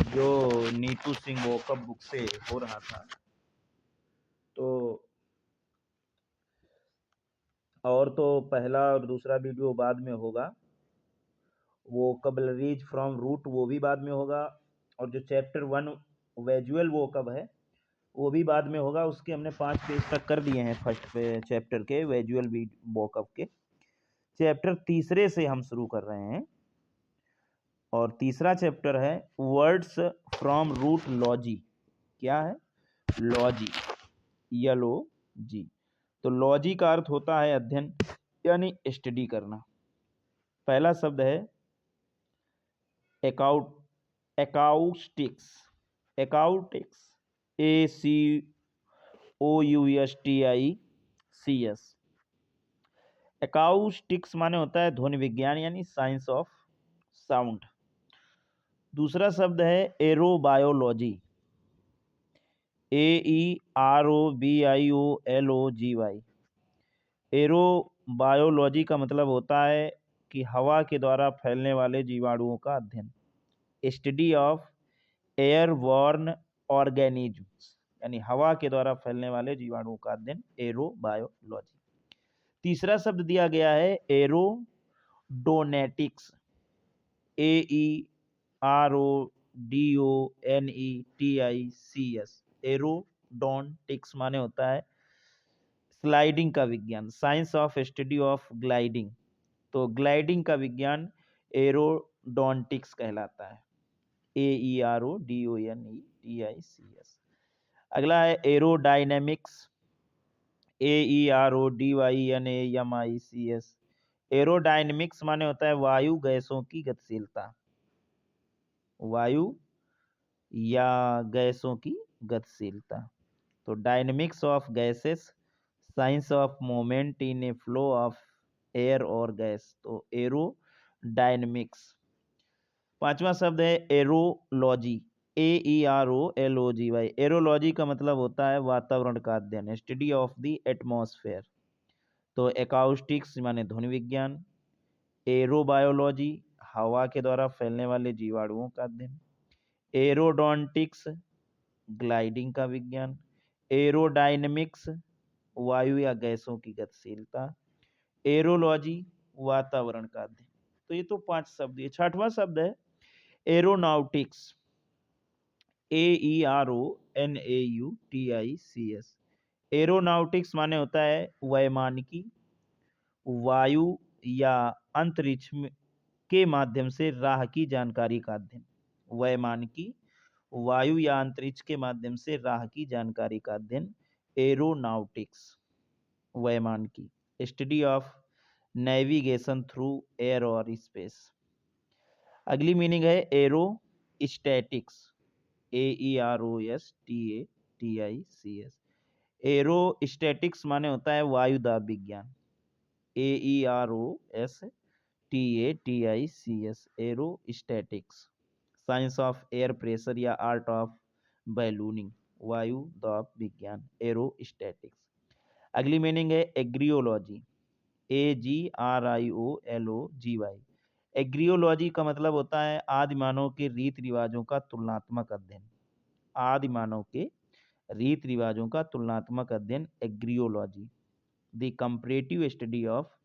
जो Neetu Singh woke up book से हो रहा था, तो और तो पहला और दूसरा वीडियो बाद में होगा। वोकैबुलरीज फ्रॉम रूट वो भी बाद में होगा, और जो चैप्टर 1 विजुअल वोकैब है वो भी बाद में होगा। उसके हमने 5 पेज तक कर दिए हैं फर्स्ट चैप्टर के विजुअल वोकैब के। चैप्टर तीसरे से हम शुरू कर रहे हैं, और तीसरा चैप्टर है वर्ड्स फ्रॉम रूट लॉजी। क्या है? Logy, LOG। तो लॉजी का अर्थ होता है अध्ययन यानी स्टडी करना। पहला शब्द है एकाउस्टिक्स। Acoustics, ACOUSTICS। एकाउस्टिक्स माने होता है ध्वनि विज्ञान यानी साइंस ऑफ साउंड। दूसरा शब्द है एरोबायोलॉजी। AEROBIOLOGY। एरोबायोलॉजी का मतलब होता है कि हवा के द्वारा फैलने वाले जीवाणुओं का अध्ययन। स्टडी ऑफ एयरबॉर्न ऑर्गेनिजम्स, यानी हवा के द्वारा फैलने वाले जीवाणुओं का अध्ययन, एरोबायोलॉजी। तीसरा शब्द दिया गया है एरोडोनेटिक्स। AERODONETICS। एरोडोनेटिक्स माने होता है स्लाइडिंग का विज्ञान, science of study of gliding. तो ग्लाइडिंग का विज्ञान एरोडोनेटिक्स कहलाता है। AERODONETICS। अगला है एरोडायनेमिक्स। AERODYNAMICS। एरोडायनेमिक्स माने होता है वायु गैसों की गतिशीलता। वायु या गैसों की गतिशीलता। तो dynamics of gases, science of moment in A flow of air और गैस। तो एरोडायनेमिक्स। पांचवा शब्द है एरोलॉजी। AEROLOGY। एरोलॉजी का मतलब होता है वातावरण का अध्ययन, स्टडी ऑफ द एटमॉस्फेयर। तो एकाउस्टिक्स माने ध्वनि विज्ञान, एरोबायोलॉजी हवा के द्वारा फैलने वाले जीवाणुओं का अध्ययन, एरोडोनेटिक्स ग्लाइडिंग का विज्ञान, एरोडायनेमिक्स वायु या गैसों की गतिशीलता, एरोलॉजी वातावरण का अध्ययन। तो ये तो 5 शब्द। ये छठवां शब्द है एरोनॉटिक्स। AERONAUTICS। एरोनॉटिक्स माने होता है वैमानिकी वायु या अंतरिक्ष के माध्यम से राह की जानकारी का अध्ययन। वैमानिकी वायु या अंतरिक्ष के माध्यम से राह की जानकारी का अध्ययन, एरोनॉटिक्स वैमानिकी। Study of navigation through air और स्पेस। अगली मीनिंग है एरोस्टैटिक्स। AEROSTATICS। एरोस्टैटिक्स माने होता है वायुदाब विज्ञान। AEROSTATICS। Aerostatics, science of air pressure या आर्ट ऑफ बैलूनिंग, वायु दाब विज्ञान, एरोस्टैटिक्स। अगली मीनिंग है एग्रियोलॉजी। AGRIOLOGY। एग्रियोलॉजी का मतलब होता है आदि मानव के रीति रिवाजों का तुलनात्मक अध्ययन। आदि मानव के रीति रिवाजों का तुलनात्मक अध्ययन, agriology. The comparative study of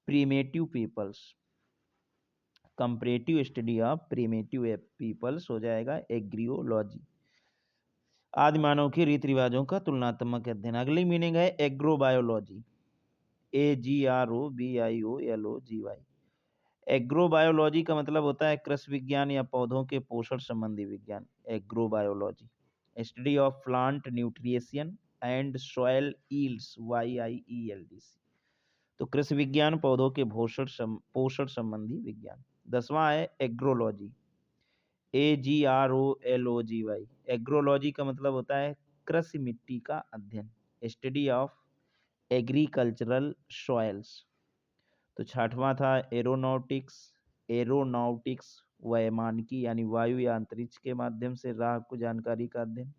primitive peoples. Comparative study of primitive peoples हो जाएगा एग्रियोलॉजी। आदि मानव के रीति रिवाजों का तुलनात्मक अध्ययन। अगली मीनिंग है एग्रोबायोलॉजी। AGROBIOLOGY। एग्रोबायोलॉजी का मतलब होता है कृषि विज्ञान या पौधों के पोषण संबंधी विज्ञान, agrobiology. Study of plant nutrition and soil yields, YIELDS। तो कृषि विज्ञान पौधों के पोषण संबंधी विज्ञान। 10वां है एग्रोलॉजी। AGROLOGY। एग्रोलॉजी का मतलब होता है कृषि मिट्टी का अध्ययन, स्टडी ऑफ एग्रीकल्चरल सॉइल्स। तो छठवां था एरोनॉटिक्स। एरोनॉटिक्स वैमानिकी यानी वायु या अंतरिक्ष के माध्यम से राह को जानकारी का अध्ययन।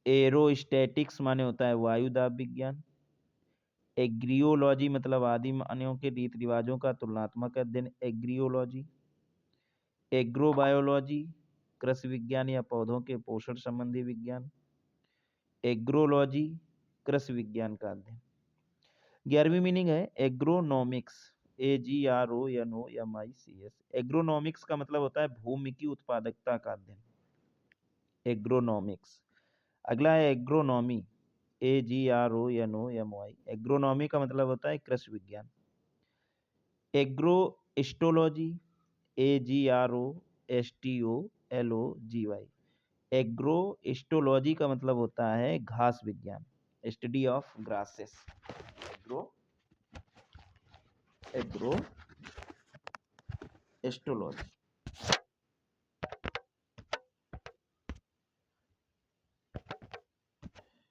एरोस्टैटिक्स माने होता है वायुदाब विज्ञान। एग्रियोलॉजी मतलब आदि मानव के रीति रिवाजों का तुलनात्मक अध्ययन, एग्रियोलॉजी। एग्रोबायोलॉजी कृषि विज्ञान या पौधों के पोषण संबंधी विज्ञान। एग्रोलॉजी, कृषि विज्ञान का अध्ययन। 11वीं मीनिंग है एग्रोनॉमिक्स, AGRONOMICS। एग्रोनॉमिक्स का मतलब होता है भूमि की उत्पादकता का अध्ययन, एग्रोनॉमिक्स। अगला है एग्रोनॉमी, AGRONOMY। एग्रोनॉमी का मतलब होता है कृषि विज्ञान। एग्रोइस्टोलॉजी, AGROSTOLOGY। एग्रोइस्टोलॉजी का मतलब होता है घास विज्ञान, स्टडी ऑफ ग्रासेस। एग्रोइस्टोलॉजी,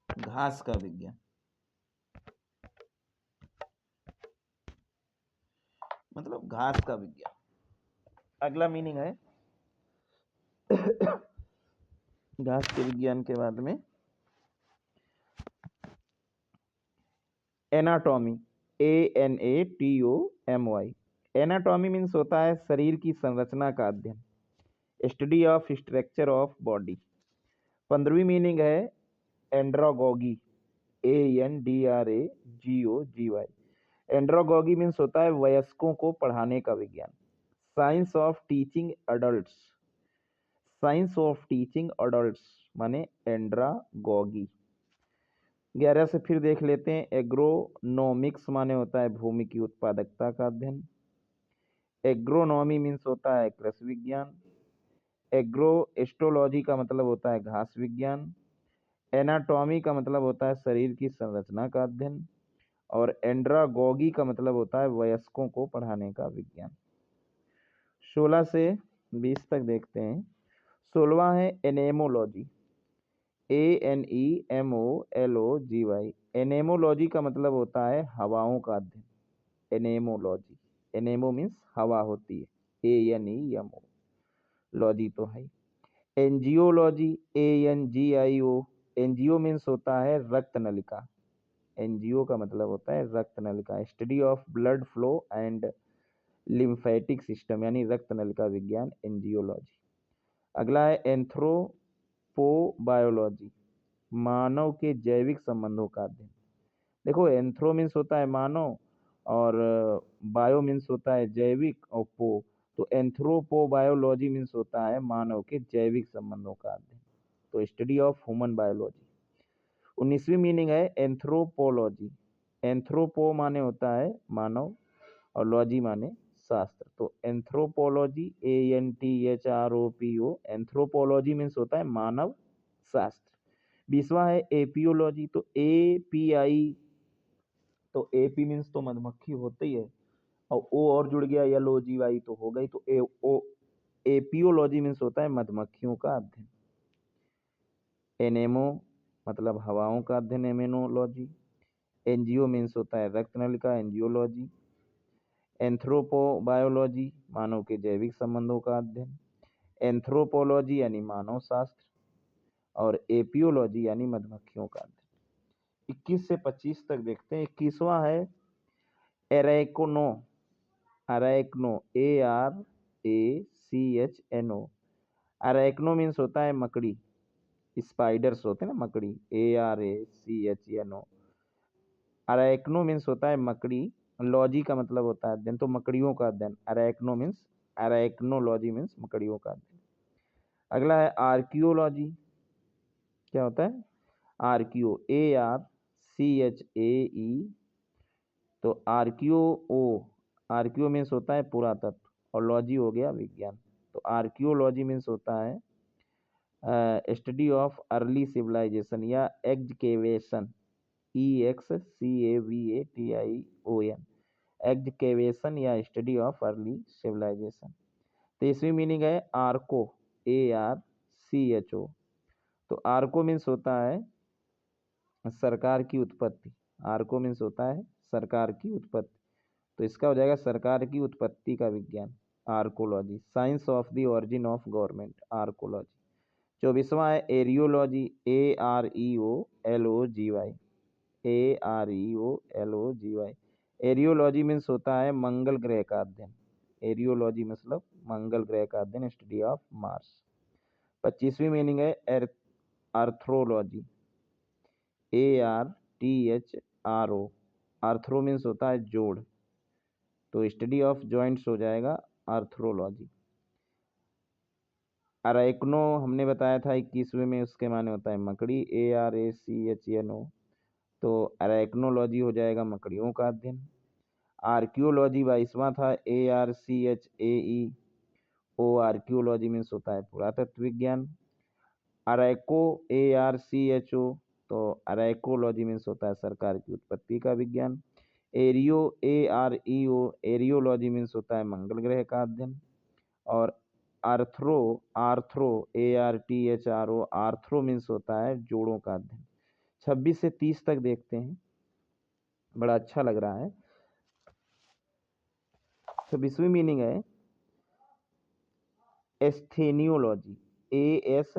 घास का विज्ञान, मतलब घास का विज्ञान। अगला मीनिंग है घास के विज्ञान के बाद में एनाटॉमी, ANATOMY। एनाटॉमी मीन्स होता है शरीर की संरचना का अध्ययन, study of structure of body. 15वीं मीनिंग है एंड्रोगॉगी, ANDRAGOGY। एंड्रोगॉगी मीन्स होता है वयस्कों को पढ़ाने का विज्ञान, science of teaching adults. Science of teaching adults माने एंड्रागॉगी। 11 से फिर देख लेते हैं एग्रोनॉमिक्स माने होता है भूमि की उत्पादकता का अध्ययन। एग्रोनॉमी मीन्स होता है कृषि विज्ञान। एग्रोएस्ट्रोलॉजी का मतलब होता है घास विज्ञान। एनाटॉमी का मतलब होता है शरीर की संरचना का अध्ययन। और एंड्रागॉगी का मतलब होता है वयस्कों को पढ़ाने का विज्ञान। 16 से 20 तक देखते हैं। 16वां है एनेमोलॉजी, ANEMOLOGY। एनेमोलॉजी का मतलब होता है हवाओं का अध्ययन, एनेमोलॉजी। एनेमो मीन्स हवा होती है, ANEMO, लॉजी तो है। Angiology, ANGIO। एनजीओ मीन्स होता है रक्त नलिका, एनजीओ का मतलब होता है रक्त नलिका, study of blood flow and lymphatic system यानी रक्त नलिका विज्ञान, एंजियोलॉजी। अगला है एंथ्रोपोबायोलॉजी, मानव के जैविक संबंधों का अध्ययन। देखो एंथ्रो मीन्स होता है मानव और बायो मीन्स होता है जैविक और पो, तो एंथ्रोपोबायोलॉजी मीन्स होता है मानव के जैविक संबंधों का अध्ययन, तो स्टडी ऑफ ह्यूमन बायोलॉजी। 19वीं मीनिंग है एंथ्रोपोलॉजी। एंथ्रोपो माने होता है मानव और लॉजी माने शास्त्र, तो एंथ्रोपोलॉजी, ANTHROPO। एंथ्रोपोलॉजी मीन्स होता है मानव शास्त्र। 20वां है एपियोलॉजी, तो API, तो AP मीन्स तो मधुमक्खी होती है और O और जुड़ गया या LOGY तो हो गई, तो एपियोलॉजी मीन्स होता है मधुमक्खियों का अध्ययन। एनेमो मतलब हवाओं का अध्ययन, एमेनोलॉजी। एनजीओ मीन्स होता है रक्त नलिका, एंजियोलॉजी। एंथ्रोपोबायोलॉजी मानव के जैविक संबंधों का अध्ययन। एंथ्रोपोलॉजी यानी मानव शास्त्र और एपियोलॉजी यानी मधुमक्खियों का अध्ययन। 21 से 25 तक देखते हैं। 21वां है एरैक्नो, अरैक्नो, ARACHNO। अरैक्नो मीन्स होता है मकड़ी, स्पाइडर्स होते हैं ना मकड़ी, ARACHNO। अरैक्नो मीन्स होता है मकड़ी, लॉजी का मतलब होता है अध्ययन, तो मकड़ियों का अध्ययन। अरैक्नो मीन्स, अरैक्नोलॉजी मीन्स मकड़ियों का अध्ययन। अगला है आर्कियोलॉजी, क्या होता है आर्कियो, ARCHAE। तो आर्कियो मीन्स होता है पुरातत्व और लॉजी हो गया विज्ञान, तो आर्कियोलॉजी मीन्स होता है स्टडी ऑफ अर्ली सिविलाइजेशन या एक्सकेवेशन, EXCAVATION, एक्सकेवेशन या study of early civilisation. 23वीं meaning है आर्को, ARCHO। तो आर्को मीन्स होता है सरकार की उत्पत्ति, आर्को मीन्स होता है सरकार की उत्पत्ति, तो इसका हो जाएगा सरकार की उत्पत्ति का विज्ञान, archology. Science of the origin of government, archology. 24वां है areology, AREOLOGY, AREOLOGY। Areology means होता है मंगल ग्रह का अध्ययन, एरियोलॉजी मतलब मंगल ग्रह का अध्ययन, स्टडी ऑफ मार्स। 25वीं मीनिंग है आर्थ्रोलॉजी, ARTHRO। आर्थ्रो मीन्स होता है जोड़, तो स्टडी ऑफ जॉइंट्स हो जाएगा आर्थ्रोलॉजी। अराइकनो हमने बताया था 21वें में, उसके माने होता है मकड़ी, ARACHNO, तो अराइकनोलॉजी हो जाएगा मकड़ियों का अध्ययन। आर्कियोलॉजी 22वां था, ARCHAEO, आर्कियोलॉजी मीन्स होता है पुरातत्व विज्ञान। अराइको, ARCHO, तो अराइकोलॉजी मीन्स होता है सरकार की उत्पत्ति का विज्ञान। एरियो, AREO, एरियोलॉजी मीन्स होता है मंगल ग्रह का अध्ययन। और आर्थ्रो, ARTHRO, आर्थ्रो मीन्स होता है जोड़ों का अध्ययन। 26 से 30 तक देखते हैं, बड़ा अच्छा लग रहा है। 26वीं मीनिंग है एस्थेनियोलॉजी, ASTHENIO।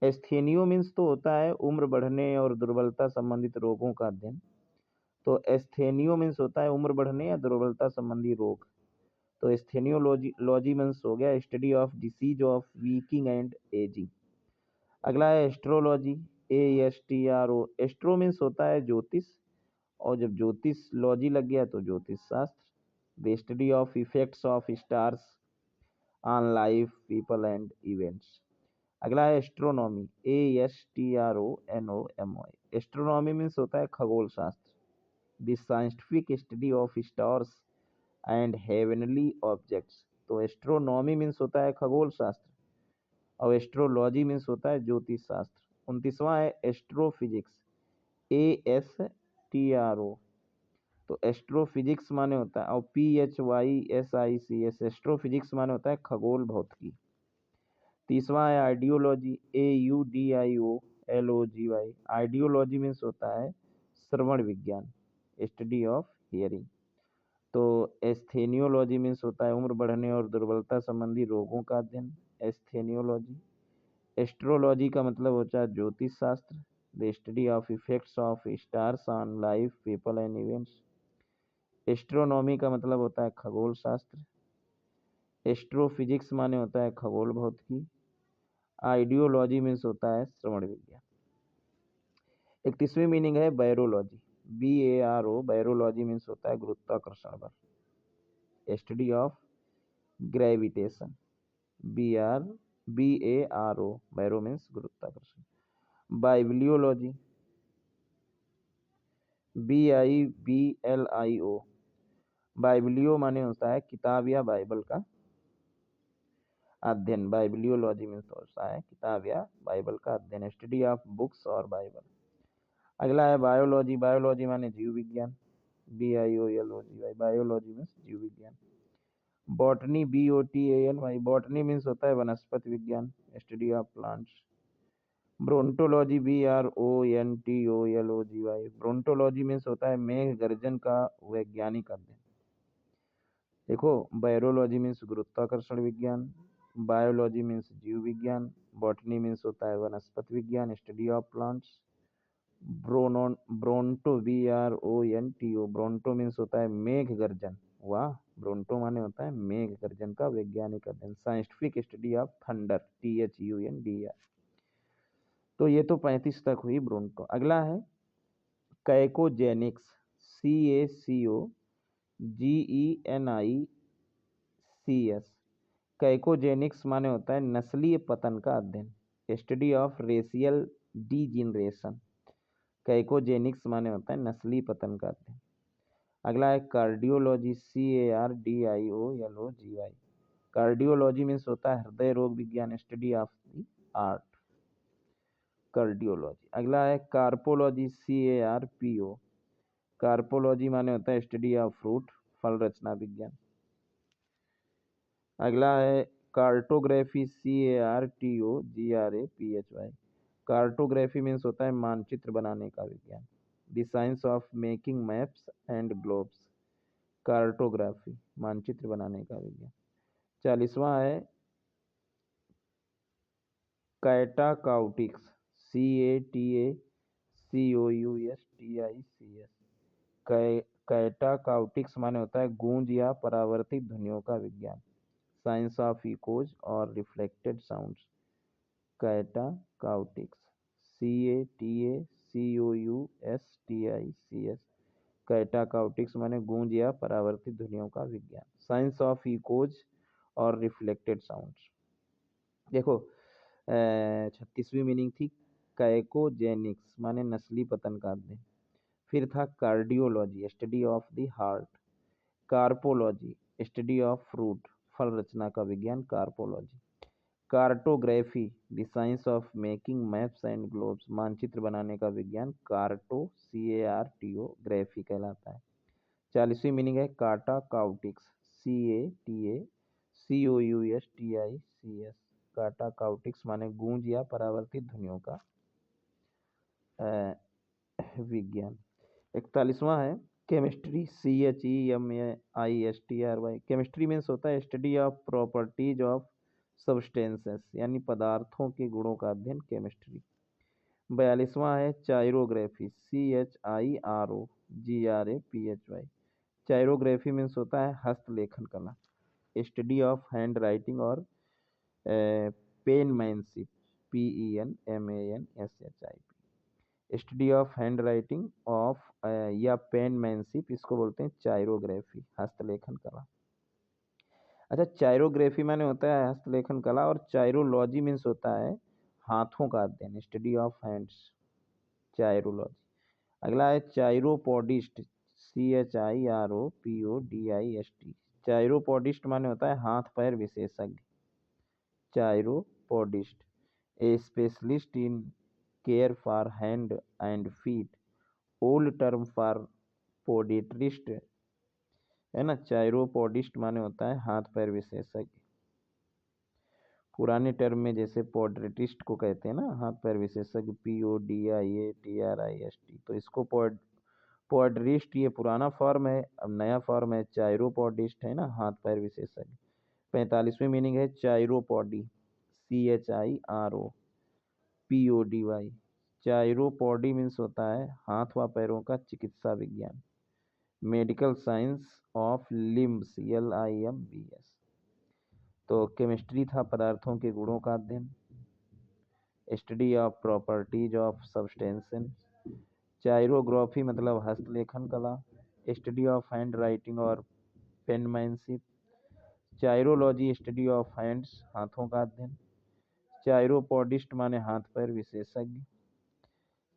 एस्थेनियो मीन्स तो होता है उम्र बढ़ने और दुर्बलता संबंधित रोगों का अध्ययन, तो एस्थेनियो मीन्स होता है उम्र बढ़ने या दुर्बलता संबंधी रोग, तो एस्थेनियोलॉजी मीन्स हो गया study of disease of weaking and ageing. अगला है एस्ट्रोलॉजी, ASTRO। एस्ट्रो मीन्स होता है ज्योतिष, और जब ज्योतिष लॉजी लग गया तो ज्योतिष शास्त्र, the study of effects of stars on life, people and events. अगला है एस्ट्रोनॉमी, ASTRONOMY। एस्ट्रोनॉमी मीन्स होता है खगोल शास्त्र, the scientific study of stars and heavenly objects, तो एस्ट्रोनॉमी मीन्स होता है खगोल शास्त्र, और एस्ट्रोलॉजी मीन्स होता है ज्योतिष शास्त्र। 29वां है एस्ट्रोफिजिक्स, ASTRO, तो एस्ट्रोफिजिक्स माने होता है, और PHYSICS, एस्ट्रोफिजिक्स माने होता है खगोल भौतिकी। 30वां है आइडियोलॉजी, AUDIOLOGY। आइडियोलॉजी मीन्स होता है श्रवण विज्ञान, स्टडी ऑफ हियरिंग। तो एस्थेनियोलॉजी मीन्स होता है उम्र बढ़ने और दुर्बलता संबंधी रोगों का अध्ययन, एस्थेनियोलॉजी। एस्ट्रोलॉजी का मतलब होता है ज्योतिष शास्त्र, the study of effects of stars on life, people and events. Astronomy का मतलब होता है खगोल शास्त्र। एस्ट्रोफिजिक्स माने होता है खगोल भौतिकी। आइडियोलॉजी मीन्स होता है श्रवण विज्ञान। 31वीं मीनिंग है बैरोलॉजी, BARO। बैरोलॉजी मीन्स होता है गुरुत्वाकर्षण बल, study of gravitation, BARO। Baro means गुरुत्वाकर्षण। Bibliology, BIBLIO। बाइबिलियो माने होता है किताब या बाइबल का अध्ययन, बाइबिलियोलॉजी मीन्स होता है किताब या बाइबल का अध्ययन, स्टडी ऑफ बुक्स और बाइबल। अगला है बायोलॉजी, बायोलॉजी माने जीव विज्ञान, BIOLOGY। बायोलॉजी मीन्स जीव विज्ञान। Botany, BOTANY। बॉटनी मीन्स होता है वनस्पति विज्ञान, study of plants. Brontology, BRONTOLOGY। Brontology means होता है मेघ गर्जन का वैज्ञानिक अध्ययन। देखो, बायोलॉजी मीन्स गुरुत्वाकर्षण विज्ञान, बायोलॉजी मीन्स जीव विज्ञान, बॉटनी मीन्स होता है वनस्पति विज्ञान, study of plants. Bronto, BRONTO। Bronto means होता है मेघ गर्जन, वाह, ब्रोंटो माने होता है मेघ गर्जन का वैज्ञानिक अध्ययन, scientific study of thunder, THUNDR। तो ये तो 35 तक हुई ब्रोंटो। अगला है कैकोजेनिक्स, CACOGENICS। कैकोजेनिक्स माने होता है नस्लीय पतन का अध्ययन, स्टडी ऑफ रेशियल डीजेनरेशन। कैकोजेनिक्स माने होता है नस्लीय पतन का अध्ययन। अगला है कार्डियोलॉजी, CARDIOLOGY। कार्डियोलॉजी मीन्स होता है हृदय रोग विज्ञान, study of the art, cardiology. अगला है कार्पोलॉजी, CARPO। कार्पोलॉजी माने होता है स्टडी ऑफ फ्रूट, फल रचना विज्ञान। अगला है कार्टोग्राफी, CARTOGRAPHY। कार्टोग्राफी मीन्स होता है मानचित्र बनाने का विज्ञान, the science of making maps and globes. Cartography, मानचित्र बनाने का विज्ञान। 40वां है कैटाकाउटिक्स, CATACOUSTICS। कैटाकाउटिक्स माने होता है गूंज या परावर्तित ध्वनियों का विज्ञान, साइंस ऑफ इकोज और रिफ्लेक्टेड साउंड्स, कैटाकाउटिक्स, CATACOUSTICS, कैटाकाउटिक्स माने गूंज या परावर्तित ध्वनियों का विज्ञान। साइंस ऑफ इकोज और रिफ्लेक्टेड साउंड्स, देखो 36वीं मीनिंग थी कैकोजेनिक्स माने नस्ली पतन का अध्ययन। फिर था cardiology, study of the heart. Carpology, study of fruit, फल रचना का विज्ञान, carpology. Cartography, the science of making maps and globes, मानचित्र बनाने का विज्ञान, CARTO ग्राफी कहलाता है। 40वीं मीनिंग है काटाकाउटिक्स, CATACOUSTICS, काटाकाउटिक्स माने गूंज या परावर्तित ध्वनियों का विज्ञान। 41वां है केमिस्ट्री, CHEMAISTRY, केमिस्ट्री मीन्स होता है study of properties of substances, यानी पदार्थों के गुणों का अध्ययन, केमिस्ट्री। 42वां है चायरोग्राफी, CHIROGRAPHY, चायरोग्राफी मीन्स होता है हस्तलेखन कला, स्टडी ऑफ हैंड राइटिंग और पेनमैनशिप, PENMANSHIP, study of hand writing of या पेनमैनशिप, इसको बोलते हैं चायरोग्राफी, हस्तलेखन कला। अच्छा, चायरोग्राफी माने होता है हस्तलेखन कला, और चायरोलॉजी मीन्स होता है हाथों का अध्ययन, स्टडी ऑफ हैंड्स, चायरोलॉजी। अगला है चायरोपोडिस्ट, CHIROPODIST, चायरोपोडिस्ट माने होता है हाथ पैर विशेषज्ञ, chiropodist. A specialist in care for hand and feet, old term for podiatrist है ना। चायरोपोडिस्ट माने होता है हाथ पैर विशेषज्ञ, पुराने टर्म में जैसे पोडिट्रिस्ट को कहते हैं ना, हाथ पैर विशेषज्ञ, PODIATRIST, तो इसको पोडिट्रिस्ट ये पुराना फॉर्म है, अब नया फॉर्म है चायरोपोडिस्ट, है ना, हाथ पैर विशेषज्ञ। 45वीं मीनिंग है चायरोपॉडी, CHIROPODY, चायरोपॉडी मीन्स होता है हाथ व पैरों का चिकित्सा विज्ञान, medical science of limbs, LIMBS। तो केमिस्ट्री था पदार्थों के गुणों का अध्ययन, study of properties of substances. Chirography मतलब हस्तलेखन कला, स्टडी ऑफ हैंड राइटिंग और penmanship. Chirology, study of hands, हाथों का अध्ययन। चायरोपोडिस्ट माने हाथ पैर विशेषज्ञ।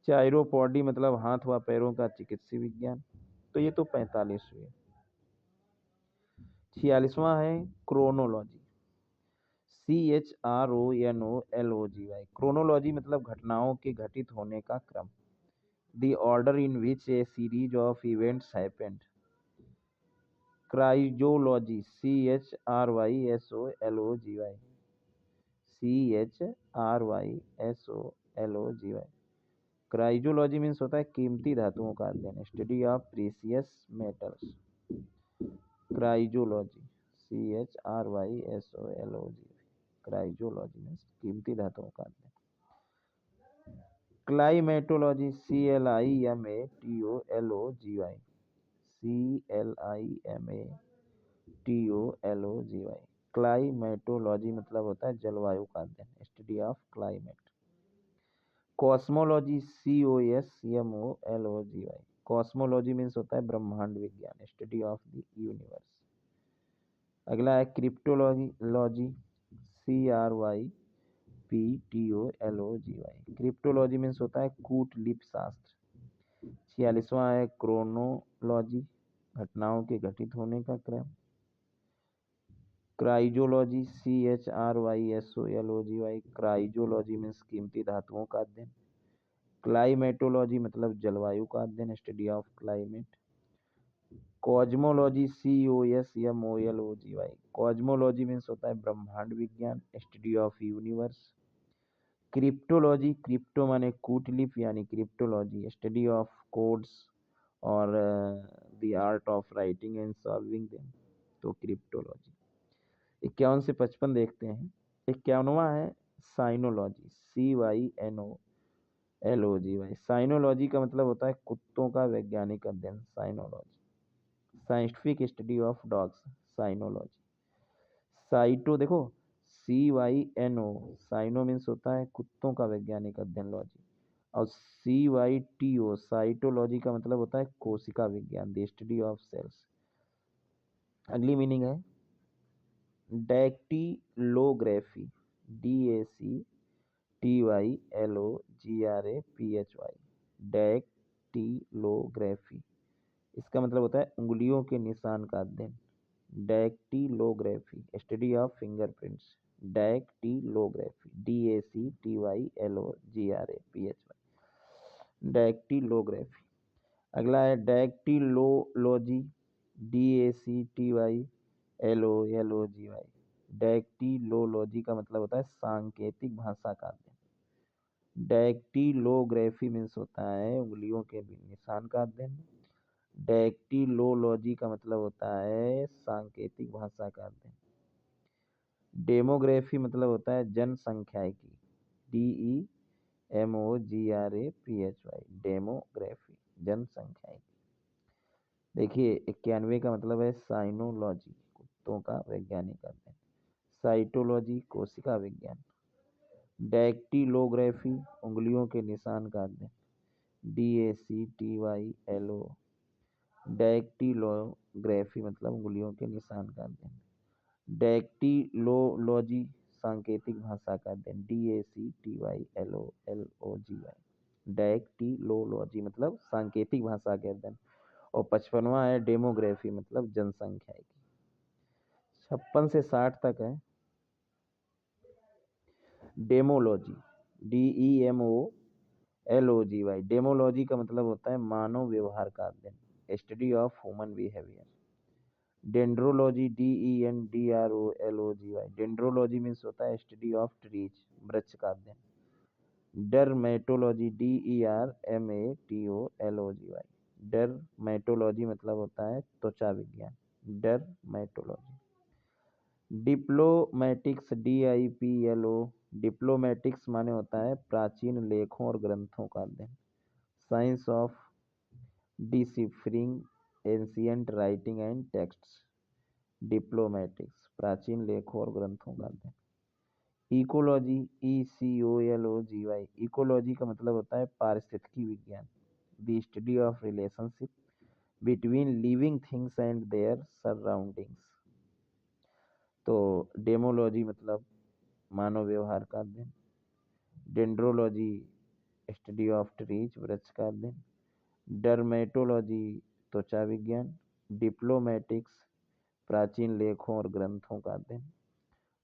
चायरोपॉडी मतलब हाथ व पैरों का चिकित्सीय विज्ञान। तो ये तो 45वीं। 46वां है क्रोनोलॉजी, CHRONOLOGY, क्रोनोलॉजी मतलब घटनाओं के घटित होने का क्रम, the order in which a series of events happened. Chrysology, CHRYSOLOGY, CHRYSOLOGY, chrysology means होता है कीमती धातुओं का अध्ययन, study of precious metals, chrysology, CHRYSOLOGY, chrysology means कीमती धातुओं का अध्ययन। क्लाइमेटोलॉजी, CLIMATOLOGY, CLIMATOLOGY, क्लाइमेटोलॉजी मतलब होता है जलवायु का अध्ययन, study of climate. Cosmology, COSMOLOGY, cosmology means होता है ब्रह्मांड विज्ञान, स्टडी ऑफ द यूनिवर्स। अगला है क्रिप्टोलॉजी, CRYPTOLOGY, क्रिप्टोलॉजी मीन्स होता है कूटलिपि शास्त्र। 46वां है क्रोनोलॉजी, घटनाओं के घटित होने का क्रम। क्राइजोलॉजी, CHRYSOLOGY, क्राइजोलॉजी मीन्स कीमती धातुओं का अध्ययन। क्लाइमेटोलॉजी मतलब जलवायु का अध्ययन, study of climate. Cosmology, COSMOLOGY, cosmology means होता है ब्रह्मांड विज्ञान, study of universe. Cryptology, crypto माने कूटलिपि यानी क्रिप्टोलॉजी, स्टडी ऑफ कोड्स और the art of writing and solving them, तो क्रिप्टोलॉजी। 51 से 55 देखते हैं। 51वां है साइनोलॉजी, CYNOLOGY, साइनोलॉजी का मतलब होता है कुत्तों का वैज्ञानिक अध्ययन, cynology, scientific study of dogs, cynology. Cyto देखो, CYNO, साइनो मीन्स होता है कुत्तों का वैज्ञानिक अध्ययन लॉजी, और CYTO साइटोलॉजी का मतलब होता है कोशिका विज्ञान, द स्टडी ऑफ सेल्स। अगली मीनिंग है डैक्टिलोग्राफी, DACTYLOGRAPHY, डैक्टिलोग्राफी, इसका मतलब होता है उंगलियों के निशान का अध्ययन। डैक्टिलोग्राफी, स्टडी ऑफ फिंगरप्रिंट्स, डैक्टिलोग्राफी, DACTYLOGRAPHY, डैक्टिलोग्राफी। अगला है डैक्टिलोलॉजी, DACTYLOLOGY, डैक्टिलोलॉजी का मतलब होता है सांकेतिक भाषा का अध्ययन। डैक्टिलोग्राफी मीन्स होता है उंगलियों के निशान का अध्ययन। डैक्टिलोलॉजी का मतलब होता है सांकेतिक भाषा का अध्ययन। डेमोग्राफी मतलब होता है जनसंख्याकी, DEMOGRAPHY, डेमोग्राफी, जनसंख्याकी। देखिए 91 का मतलब है साइनोलॉजी, कुत्तों का वैज्ञानिक अध्ययन। साइटोलॉजी, कोशिका विज्ञान। डैक्टिलोग्राफी, उंगलियों के निशान का अध्ययन, DACTYLO, डैक्टिलोग्राफी मतलब उंगलियों के निशान का अध्ययन। डैक्टिलोलॉजी, सांकेतिक भाषा का अध्ययन, DACTYLOLOGY, डैक्टिलोलॉजी मतलब सांकेतिक भाषा के अध्ययन। और 55वां है डेमोग्राफी मतलब जनसंख्या की। 56 से 60 तक है डेमोलॉजी, DEMOLOGY, डेमोलॉजी का मतलब होता है मानव व्यवहार का अध्ययन, study of human behaviour. Dendrology, DENDROLOGY, dendrology means होता है स्टडी ऑफ ट्रीज, वृक्ष का अध्ययन। डर्मेटोलॉजी, DERMATOLOGY, डर्मेटोलॉजी मतलब होता है त्वचा विज्ञान, डर्मेटोलॉजी। डिप्लोमेटिक्स, DIPLO, डिप्लोमेटिक्स माने होता है प्राचीन लेखों और ग्रंथों का अध्ययन, science of deciphering ancient writing and texts. Diplomatics, प्राचीन लेखों और ग्रंथों का अध्ययन। इकोलॉजी, ECOLOGY, इकोलॉजी का मतलब होता है पारिस्थितिकी विज्ञान, the study of relationship between living things and there surroundings. तो डेमोलॉजी मतलब मानव व्यवहार का अध्ययन। डेंड्रोलॉजी, स्टडी ऑफ ट्रीज, वृक्ष का अध्ययन। डर्मेटोलॉजी, त्वचा विज्ञान। डिप्लोमेटिक्स, प्राचीन लेखों और ग्रंथों का अध्ययन।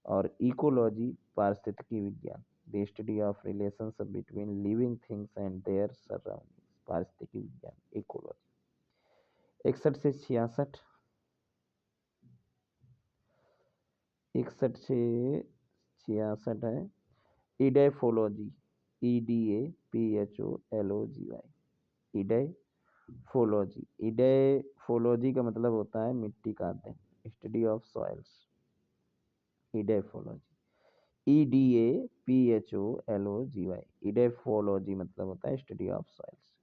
और इकोलॉजी, पारिस्थितिकी विज्ञान, the study of relationship between living things and there surroundings, पारिस्थितिकी विज्ञान, इकोलॉजी। 61 से 66, 61 से 66 है इडेफोलॉजी, EDAPHOLOGY, इडेफोलॉजी। इडेफोलॉजी का मतलब होता है मिट्टी का अध्ययन, study of soils, edaphology. EDAPHOLOGY, edaphology मतलब होता है स्टडी ऑफ सॉइल्स।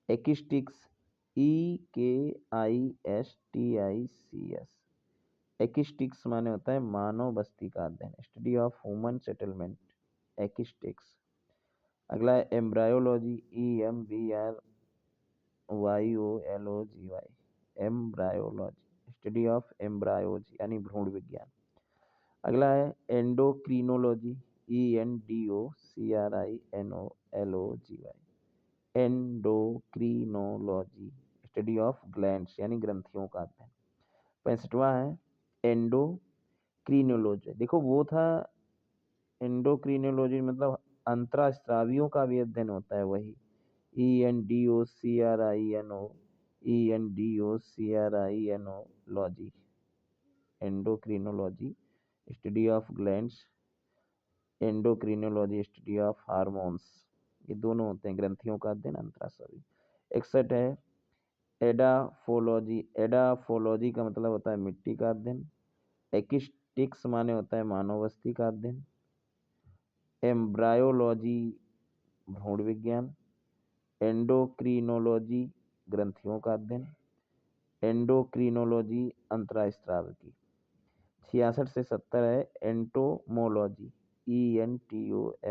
एक्स्टिक्स, EKISTICS, एक्स्टिक्स माने होता है मानव बस्ती का अध्ययन, स्टडी ऑफ ह्यूमन सेटलमेंट, एक्स्टिक्स। अगला है embryology, EMBRYOLOGY, embryology, study of embryos यानी भ्रूण विज्ञान। अगला है endocrinology, ENDOCRINOLOGY, endocrinology, study of glands यानी ग्रंथियों का अध्ययन। 65वां है एंडोक्रिनोलॉजी। देखो वो था एंडोक्रिनोलॉजी मतलब अंतरास्रावियों का भी अध्ययन होता है, वही ENDOCRINOLOGY, endocrinology, study of glands. Endocrinology, study of hormones, ये दोनों होते हैं ग्रंथियों का अध्ययन, अंतरास्रावी। 61 है एडाफोलॉजी, एडाफोलॉजी का मतलब होता है मिट्टी का अध्ययन। एक्स्टिक्स माने होता है मानव बस्ती का अध्ययन। एम्ब्रायोलॉजी, भ्रूण विज्ञान। एंडोक्रिनोलॉजी, ग्रंथियों का अध्ययन। एंडोक्रिनोलॉजी, अंतरास्राव की। 66 से 70 है एंटोमोलॉजी, ENTOMOLOGY।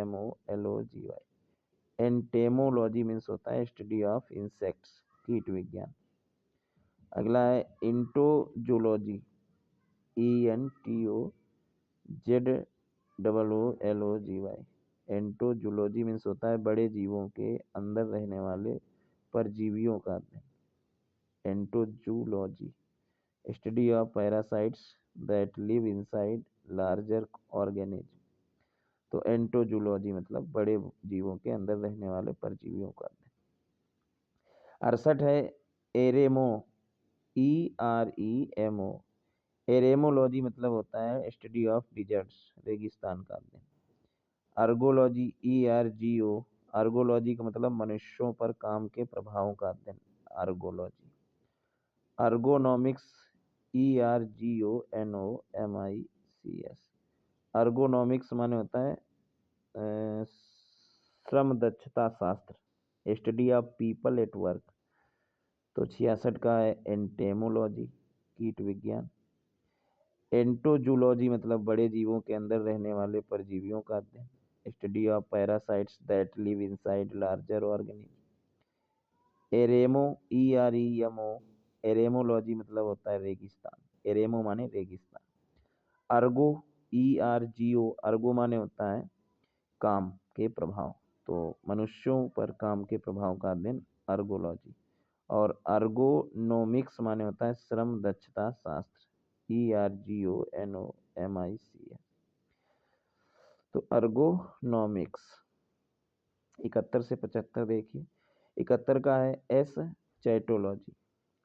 एंटेमोलॉजी मीन्स होता है स्टडी ऑफ इंसेक्ट्स, कीट विज्ञान। अगला है इंटोजूलॉजी, ENTOZOOLOGY। एंटोजूलॉजी मीन्स होता है बड़े जीवों के अंदर रहने वाले परजीवियों का अध्ययन। Entozoology study of parasites that live inside larger organism. तो एंटोजूलॉजी मतलब बड़े जीवों के अंदर रहने वाले परजीवियों का अध्ययन। 68 है एरेमो, EREMO। एरेमोलॉजी मतलब होता है स्टडी ऑफ डिजर्ट्स, रेगिस्तान का अध्ययन। अर्गोलॉजी, ERGO। अर्गोलॉजी का मतलब मनुष्यों पर काम के प्रभावों का अध्ययन, अर्गोलॉजी। Ergonomics, ERGONOMICS। अर्गोनॉमिक्स माने होता है श्रम दक्षता शास्त्र, study of people at work. तो 66 का है एंटेमोलॉजी, कीट विज्ञान। एंटोजूलॉजी मतलब बड़े जीवों के अंदर रहने वाले परजीवियों का अध्ययन, study of parasites that live inside larger organism. Eremo, EREMO। Eremology मतलब होता है रेगिस्तान, एरेमो माने रेगिस्तान। Ergo, ERGO। अर्गो माने होता है काम के प्रभाव, तो मनुष्यों पर काम के प्रभाव का अध्ययन अर्गोलॉजी। और अर्गोनोमिक्स माने होता है श्रम दक्षता शास्त्र, ERGONOMICS। तो अर्गोनॉमिक्स। 71 से 75 देखिए। 71 का है एस चैटोलॉजी,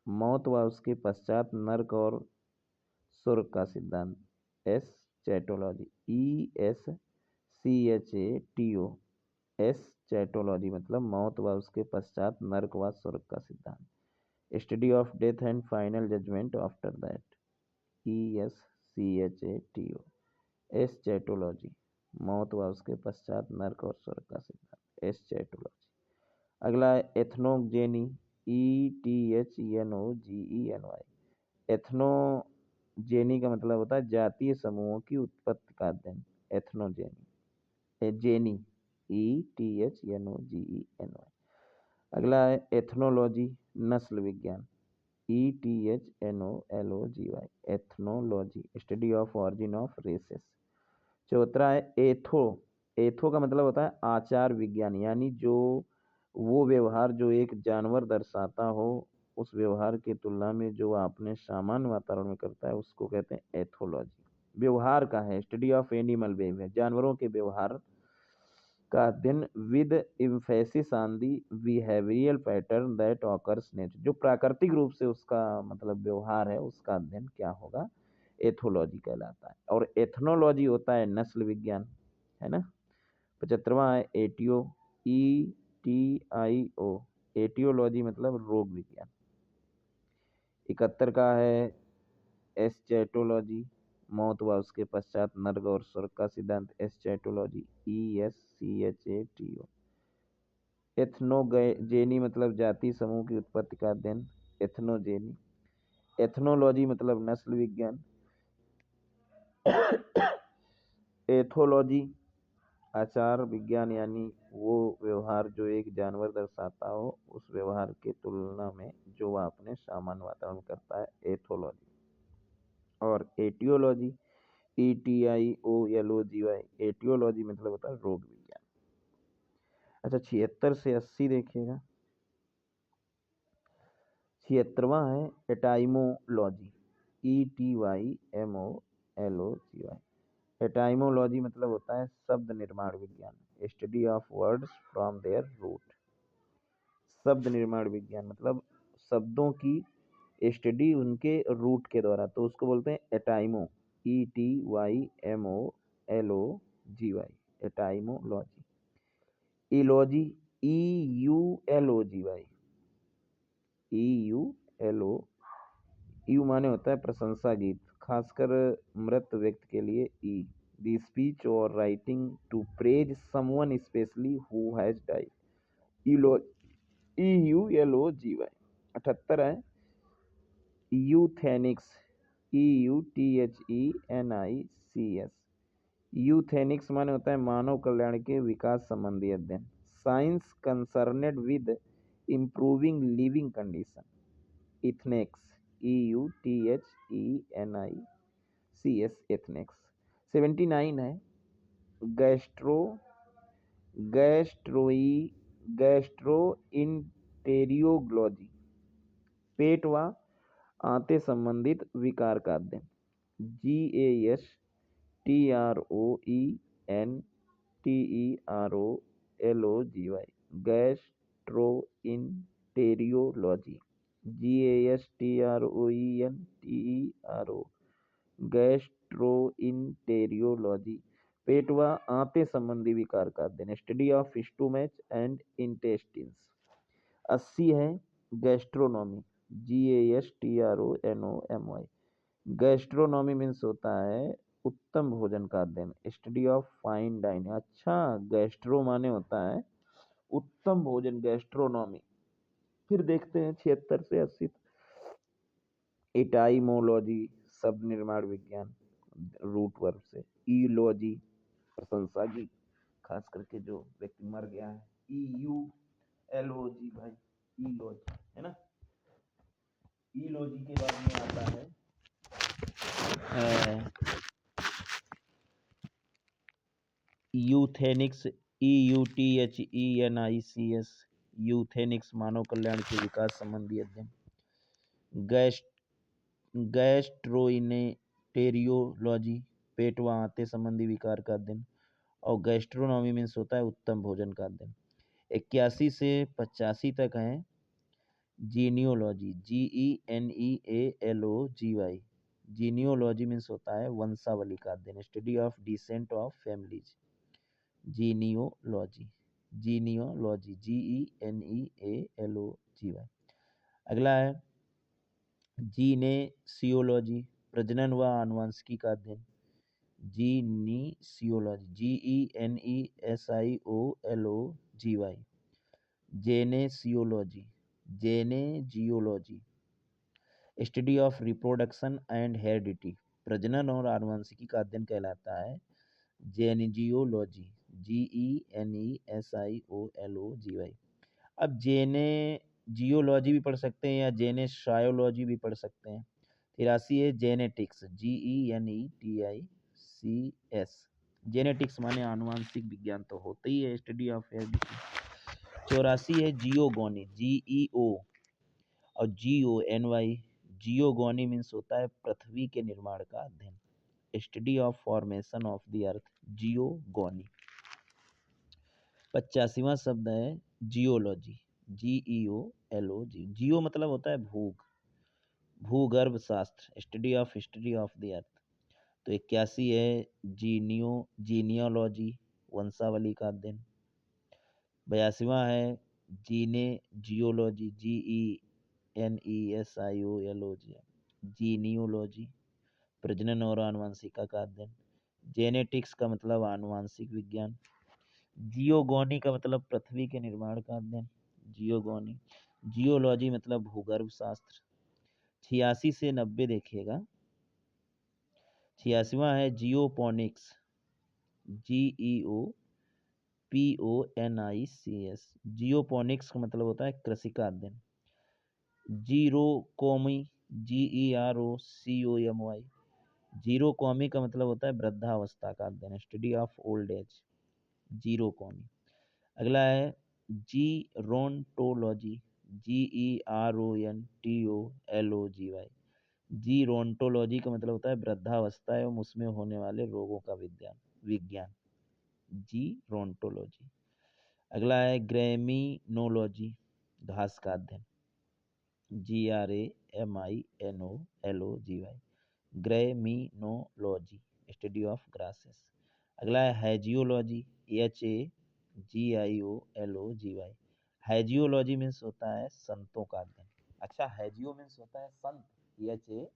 मौत व उसके पश्चात नर्क और स्वर्ग का सिद्धांत। Eschatology, ESCHATO। Eschatology मतलब मौत व उसके पश्चात नर्क व स्वर्ग का सिद्धांत, study of death and final judgement after that, ESCHATO। Eschatology मौत व उसके पश्चात नर्क और स्वर्ग का सिद्धांत, एस चैटोलॉजी। अगला है एथनोजेनी, ETHENOGENY। एथनोजेनी का मतलब होता है जातीय समूहों की उत्पत्ति का अध्ययन, एथनोजेनी। Jenny, ETHNOGENY। अगला है एथनोलॉजी, नस्ल विज्ञान, ETHNOLOGY। Ethnology study of origin of races. 74 है एथो। एथो का मतलब होता है आचार विज्ञान, यानी जो वो व्यवहार जो एक जानवर दर्शाता हो, उस व्यवहार की तुलना में जो अपने सामान्य वातावरण में करता है उसको कहते हैं एथोलॉजी। व्यवहार का है स्टडी ऑफ एनिमल बिहेवियर, जानवरों के व्यवहार का अध्ययन with emphasis on the behavioural pattern that occurs nature. जो प्राकृतिक रूप से उसका मतलब व्यवहार है उसका अध्ययन क्या होगा, एथोलॉजी कहलाता है। और एथनोलॉजी होता है नस्ल विज्ञान, है ना। 75वां है एटियो, ETIO। एटियोलॉजी मतलब रोग विज्ञान। 71 का है एस्चेटोलॉजी, मौत व उसके पश्चात नर्क और स्वर्ग का सिद्धांत, एस्चेटोलॉजी, ESCHATO। एथनोजेनी मतलब जाति समूह की उत्पत्ति का अध्ययन, एथनोजेनी। एथनोलॉजी मतलब नस्ल विज्ञान। एथोलॉजी आचार विज्ञान, यानी वो व्यवहार जो एक जानवर दर्शाता हो, उस व्यवहार की तुलना में जो वह अपने सामान्य वातावरण करता है, एथोलॉजी। और एटियोलॉजी, ETIOLOGY। एटियोलॉजी मतलब होता है रोग विज्ञान। अच्छा 76 से 80 देखिएगा। 76वां है एटाइमोलॉजी, ETYMOLOGY। एटाइमोलॉजी मतलब होता है शब्द निर्माण विज्ञान, study of words from their root. शब्द निर्माण विज्ञान मतलब शब्दों की स्टडी उनके रूट के द्वारा, तो उसको बोलते हैं एटाइमो, ETYMOLOGY। Etymology. इलॉजी, EULOGY। EULO। You माने होता है प्रशंसा गीत, खासकर मृत व्यक्ति के लिए ई, द स्पीच और writing to praise someone specially who has died, EULOGY। 78 है यूथेनिक्स, EUTHENICS। यूथेनिक्स माने होता है मानव कल्याण के विकास संबंधी अध्ययन। Science concerned with improving living condition. Euthenics, EUTHENICS, euthenics. 79 है गैस्ट्रो गैस्ट्रोइंटेरियोलॉजी, पेट व आंतें संबंधित विकार का अध्ययन। GASTROENTEROLOGY, गैस्ट्रोइंटेरियोलॉजी। GASTROENTERO, गैस्ट्रोइंटेरियोलॉजी, पेट व आंतें संबंधी विकार का अध्ययन। Study of stomach and intestines. 80 है गैस्ट्रोनॉमी, GASTRONOMY। गैस्ट्रोनॉमी मीन्स होता है उत्तम भोजन का अध्ययन। Study of fine dining. अच्छा, गैस्ट्रो माने होता है उत्तम भोजन, गैस्ट्रोनॉमी। फिर देखते हैं 76 से 80। एटाइमोलॉजी, शब्द निर्माण विज्ञान, रूट वर्ब से। ईलॉजी, प्रशंसा की, खास करके जो व्यक्ति मर गया है। EULOG भाई, ईलॉजी है ना। ईलॉजी के बाद में आता है यूथेनिक्स, EUTHENICS। यूथेनिक्स मानव कल्याण के विकास संबंधी अध्ययन। गैस्ट्रोइंटेरियोलॉजी, पेट व आंतें संबंधी विकार का अध्ययन। और गैस्ट्रोनॉमी मीन्स होता है उत्तम भोजन का अध्ययन। 81 से 85 तक है जीनियोलॉजी, GENEALOGY। जीनियोलॉजी मीन्स होता है वंशावली का अध्ययन। Study of descent of families. Genealogy, genealogy, GENEALOGY। अगला है जीनेसियोलॉजी, प्रजनन व आनुवंशिकी का अध्ययन। Genesiology, GENESIOLOGY। Genesiology, genesiology, study of reproduction and heredity, प्रजनन और आनुवंशिकी का अध्ययन कहलाता है जेनेजियोलॉजी, GENESIOLOGY। अब जेनेजियोलॉजी भी पढ़ सकते हैं या जेनेसायोलॉजी भी पढ़ सकते हैं। 83 है जेनेटिक्स, GENETICS। जेनेटिक्स माने आनुवंशिक विज्ञान तो होता ही है, स्टडी ऑफ हेरिडिटी। 84 है जियोगोनी, GEO और GONY। जियोगोनी मीन्स होता है पृथ्वी के निर्माण का अध्ययन। Study of formation of the earth, geogony. 85वां शब्द है जियोलॉजी, GEOLOGY। जियो मतलब होता है भूग, भूगर्भ शास्त्र, study of history of the अर्थ। तो 81 है जीनियोलॉजी, वंशावली का अध्ययन। 82वां है जीनेजियोलॉजी, GENESIOLOGY, जीनियोलॉजी, प्रजनन और आनुवंशिका का अध्ययन। जेनेटिक्स का मतलब आनुवंशिक विज्ञान। जियोगोनी का मतलब पृथ्वी के निर्माण का अध्ययन, जियोगोनी। जियोलॉजी मतलब भूगर्भ शास्त्र। 86 से 90 देखिएगा। 86वां है जियोपोनिक्स, GEOPONICS। जियोपोनिक्स का मतलब होता है कृषि का अध्ययन। जीरोकोमी, GEROCOMY। जीरोकोमी का मतलब होता है वृद्धावस्था का अध्ययन। Study of old age, gerocomy. अगला है जीरोंटोलॉजी, GERONTOLOGY। जीरोंटोलॉजी का मतलब होता है वृद्धावस्था एवं उसमें होने वाले रोगों का विज्ञान, जीरोंटोलॉजी। अगला है ग्रेमिनोलॉजी, घास का अध्ययन, GRAMINOLOGY। Graminology, study of grasses. अगला है हैजियोलॉजी, HAGIOLOGY। हैजियोलॉजी मीन्स होता है संतों का अध्ययन। अच्छा, हैजियो मीन्स होता है संत, HAGIO,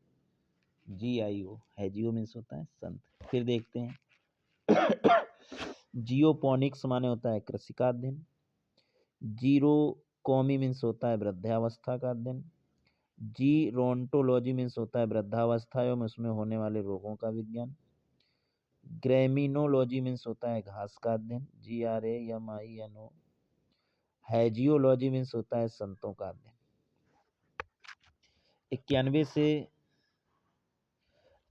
हैजियो मीन्स होता है संत। फिर देखते हैं जियोपोनिक्स माने होता है कृषि का अध्ययन। जीरो कॉमी मीन्स होता है वृद्धावस्था का अध्ययन। जीरोंटोलॉजी मीन्स होता है वृद्धावस्था एवं उसमें होने वाले रोगों का विज्ञान। ग्रेमिनोलॉजी मीन्स होता है घास का अध्ययन, GRAMINO। हैजियोलॉजी मीन्स होता है संतों का अध्ययन। 91 से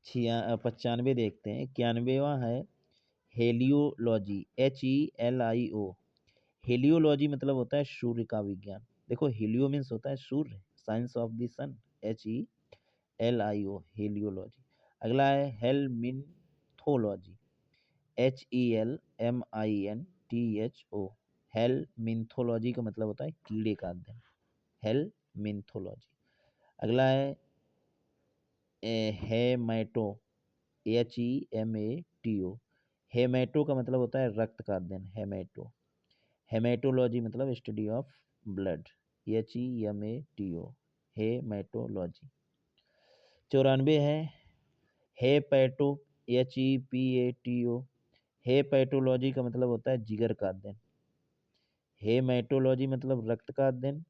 95 देखते हैं। 91वां है हेलियोलॉजी, HELIO। हेलियोलॉजी मतलब होता है सूर्य का विज्ञान। देखो हीलियो मीन्स होता है सूर्य, science of the sun, HELIO heliology. अगला है हेलमिन्थोलॉजी, HELMINTHO। हेलमिन्थोलॉजी का मतलब होता है कीड़े का अध्ययन, हेलमिन्थोलॉजी। अगला है हेमेटो, HEMATO। हेमेटो का मतलब होता है रक्त का अध्ययन, हेमेटो। हेमेटोलॉजी मतलब study of blood, HEMATO, haematology. 94 है हेपैटो, HEPATO। हेपैटोलॉजी का मतलब होता है जिगर का अध्ययन। हेमेटोलॉजी मतलब रक्त का अध्ययन,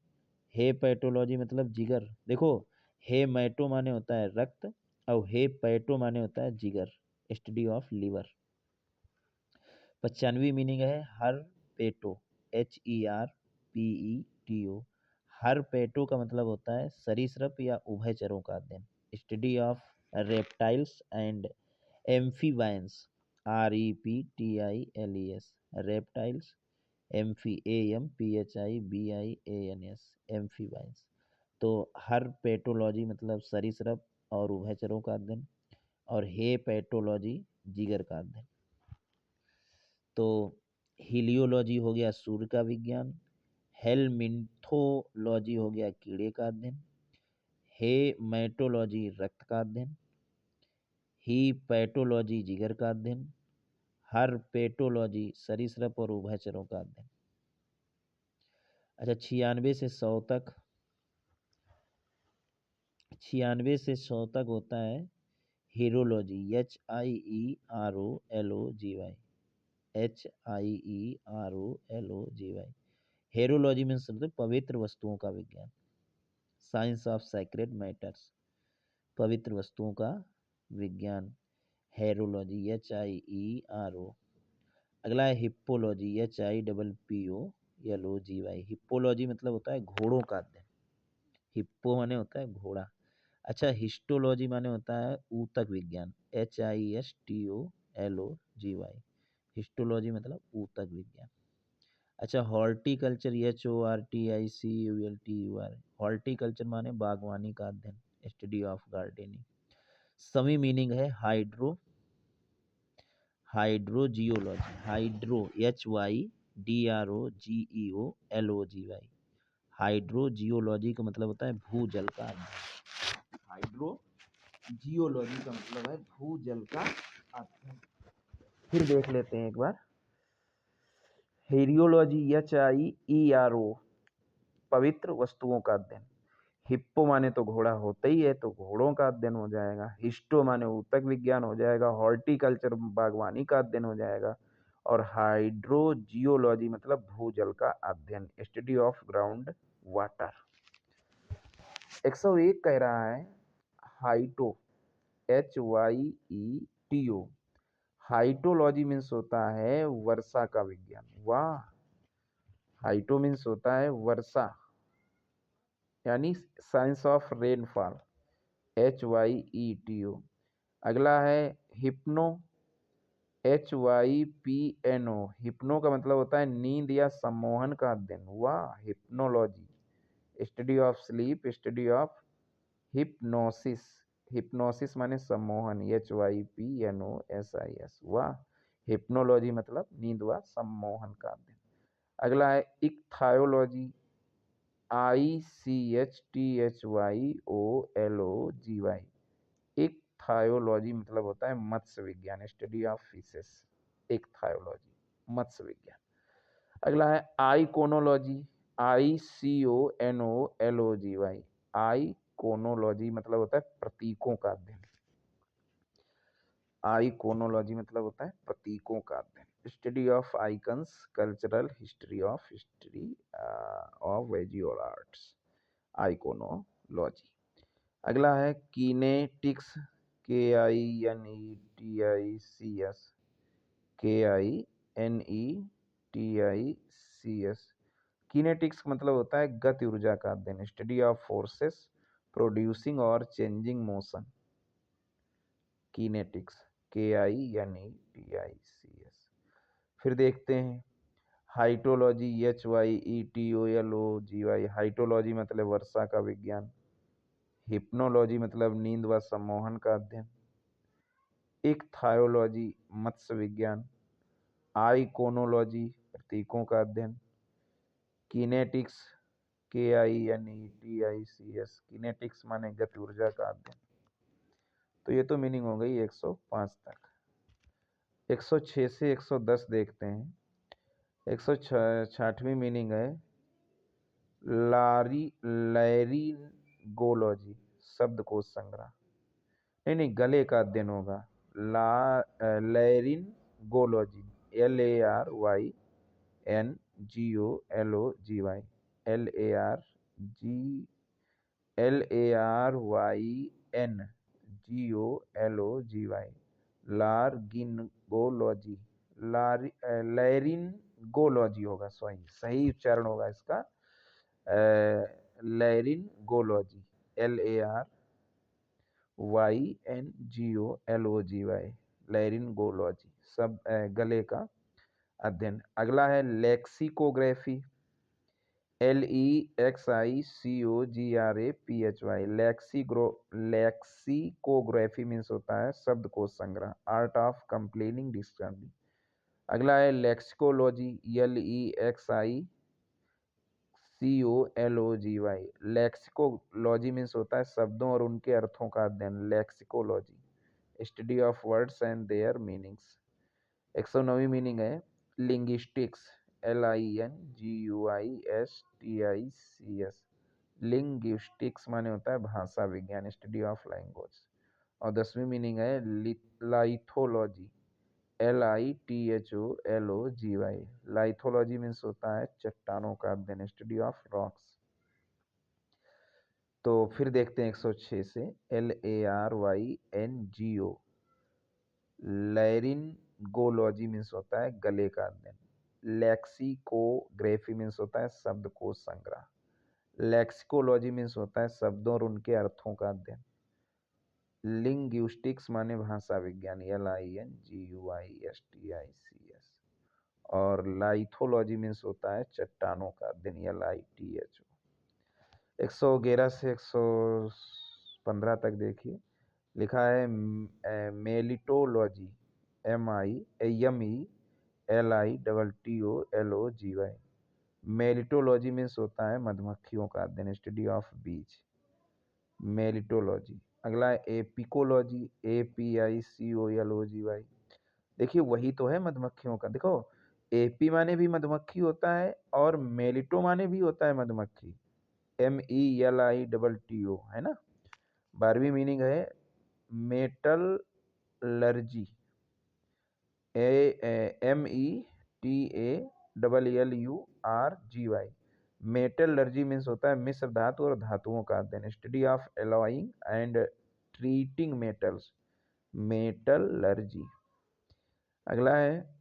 हेपैटोलॉजी मतलब जिगर। देखो हेमेटो माने होता है रक्त और हेपैटो माने होता है जिगर, स्टडी ऑफ लिवर। 95 मीनिंग है हर पेटो, HERPETO। हर पेटो का मतलब होता है सरीसृप या उभयचरों का अध्ययन, study of reptiles and amphibians, REPTILES। Reptiles, AMPHIBIANS, amphibians. तो हर पेटोलॉजी मतलब सरीसृप और उभयचरों का अध्ययन, और हेपेटोलॉजी जिगर का अध्ययन। तो हीलियोलॉजी हो गया सूर्य का विज्ञान, हेलमिन्थोलॉजी हो गया कीड़े का अध्ययन, हेमेटोलॉजी रक्त का अध्ययन, हीपैटोलॉजी जिगर का अध्ययन, हर्पेटोलॉजी सरीसृप और उभयचरों का अध्ययन। अच्छा 96 से 100 तक, 96 से 100 तक होता है हीरोलॉजी, HIEROLOGY, HIEROLOGY। हेरोलॉजी मीन्स पवित्र वस्तुओं का विज्ञान, साइंस ऑफ सैक्रेड मैटर्स, पवित्र वस्तुओं का विज्ञान, हेरोलॉजी, HIERO। अगला है हिप्पोलॉजी, HIPPOLOGY। हिप्पोलॉजी मतलब होता है घोड़ों का अध्ययन, हिप्पो माने होता है घोड़ा। अच्छा हिस्टोलॉजी माने होता है ऊतक विज्ञान, HISTOLOGY। हिस्टोलॉजी मतलब ऊतक विज्ञान। अच्छा हॉर्टिकल्चर, HORTICULTUR। हॉर्टिकल्चर माने बागवानी का अध्ययन, स्टडी ऑफ गार्डनिंग। समी मीनिंग है हाइड्रोजियोलॉजी, हाइड्रो HYDROGEOLOGY। हाइड्रोजियोलॉजी का मतलब होता है भूजल का अध्ययन, हाइड्रोजियोलॉजी का मतलब है भूजल का अध्ययन। फिर देख लेते हैं एक बार हेरियोलॉजी, HIERO पवित्र वस्तुओं का अध्ययन। हिप्पो माने तो घोड़ा होता ही है, तो घोड़ों का अध्ययन हो जाएगा। हिस्टो माने ऊतक विज्ञान हो जाएगा। हॉर्टिकल्चर बागवानी का अध्ययन हो जाएगा। और हाइड्रोजियोलॉजी मतलब भूजल का अध्ययन, स्टडी ऑफ ग्राउंड वाटर। 101 कह रहा है हाइटो, HYETO। हाइटोलॉजी मीन्स होता है वर्षा का विज्ञान। वाह, हाइटो मीन्स होता है वर्षा यानी साइंस ऑफ रेनफॉल, HYETO। अगला है हिप्नो, HYPNO। हिप्नो का मतलब होता है नींद या सम्मोहन का अध्ययन। वाह, hypnology, study of sleep, study of hypnosis. Hypnosis माने सम्मोहन, HYPNOSIS। वाह, हिप्नोलॉजी मतलब नींद व सम्मोहन का अध्ययन। अगला है इक्थायोलॉजी, ICHTHYOLOGY। इक्थायोलॉजी मतलब होता है मत्स्य विज्ञान, स्टडी ऑफ फिशेस, इक्थायोलॉजी मत्स्य विज्ञान। अगला है आइकोनोलॉजी, ICONOLOGY। आइकोनोलॉजी मतलब होता है प्रतीकों का अध्ययन, आइकोनोलॉजी मतलब होता है प्रतीकों का अध्ययन, study of icons, cultural history of visual arts, iconology. अगला है कीनेटिक्स, KINETICS, KINETICS। कीनेटिक्स मतलब होता है गति ऊर्जा का अध्ययन, स्टडी ऑफ फोर्सेस प्रोड्यूसिंग और चेंजिंग मोशन। कीनेटिक्स, KINETICS। फिर देखते हैं हाइटोलॉजी, HYETOLOGY। हाइटोलॉजी मतलब वर्षा का विज्ञान। हिप्नोलॉजी मतलब नींद व सम्मोहन का अध्ययन। इक्थायोलॉजी मत्स्य विज्ञान। आइकोनोलॉजी प्रतीकों का अध्ययन। कीनेटिक्स, KINETICS, कीनेटिक्स माने गति ऊर्जा का अध्ययन। तो ये तो मीनिंग हो गई 105 तक। 106 से 110 देखते हैं। 106वीं मीनिंग है लैरिंगोलॉजी, शब्दकोश संग्रह। नहीं नहीं, गले का अध्ययन होगा। लैरिंगोलॉजी, LARYNGOLOGY, LARYNGOLOGY, लार्गिनगोलॉजी, लैरिंगोलॉजी होगा, सही उच्चारण होगा इसका, लैरिंगोलॉजी, LARYNGOLOGY, लैरिंगोलॉजी, सब गले का अध्ययन। अगला है लेक्सिकोग्राफी, LEXICOGRAPHY। लेक्सिकोग्राफी मीन्स होता है शब्दकोश संग्रह, आर्ट ऑफ कंप्लेनिंग डिक्शनरी। अगला है लेक्सिकोलॉजी, LEXICOLOGY। लेक्सिकोलॉजी मीन्स होता है शब्दों और उनके अर्थों का अध्ययन, lexicology, study of words and their meanings. 109वीं मीनिंग है लिंग्विस्टिक्स, LINGUISTICS। लिंग्विस्टिक्स माने होता है भाषा विज्ञान, स्टडी ऑफ लैंग्वेज। और 10वीं मीनिंग है लाइथोलॉजी, LITHOLOGY। लाइथोलॉजी मीन्स होता है चट्टानों का अध्ययन, स्टडी ऑफ रॉक्स। तो फिर देखते हैं 106 से LARYNGO, लैरिंगोलॉजी मीन्स होता है गले का अध्ययन। लेक्सिकोग्राफी मीन्स होता है शब्दकोश संग्रह। लेक्सिकोलॉजी मीन्स होता है शब्दों और उनके अर्थों का अध्ययन। लिंग्विस्टिक्स माने भाषा विज्ञान, LINGUISTICS। और लाइथोलॉजी मीन्स होता है चट्टानों का अध्ययन, LITHO। 111 से 115 तक देखिए, लिखा है मेलिटोलॉजी, MELITOLOGY। मेलिटोलॉजी मीन्स होता है मधुमक्खियों का अध्ययन, स्टडी ऑफ बीज, मेलिटोलॉजी। अगला है एपिकोलॉजी, APICOLOGY। देखिए वही तो है मधुमक्खियों का, देखो एपी माने भी मधुमक्खी होता है और मेलिटो माने भी होता है मधुमक्खी, MELITO, है ना। 12वीं मीनिंग है मेटलर्जी, METALLURGY। मेटलर्जी मीन्स होता है मिश्र धातु और धातुओं का अध्ययन, study of alloying and treating metals, metallurgy. अगला है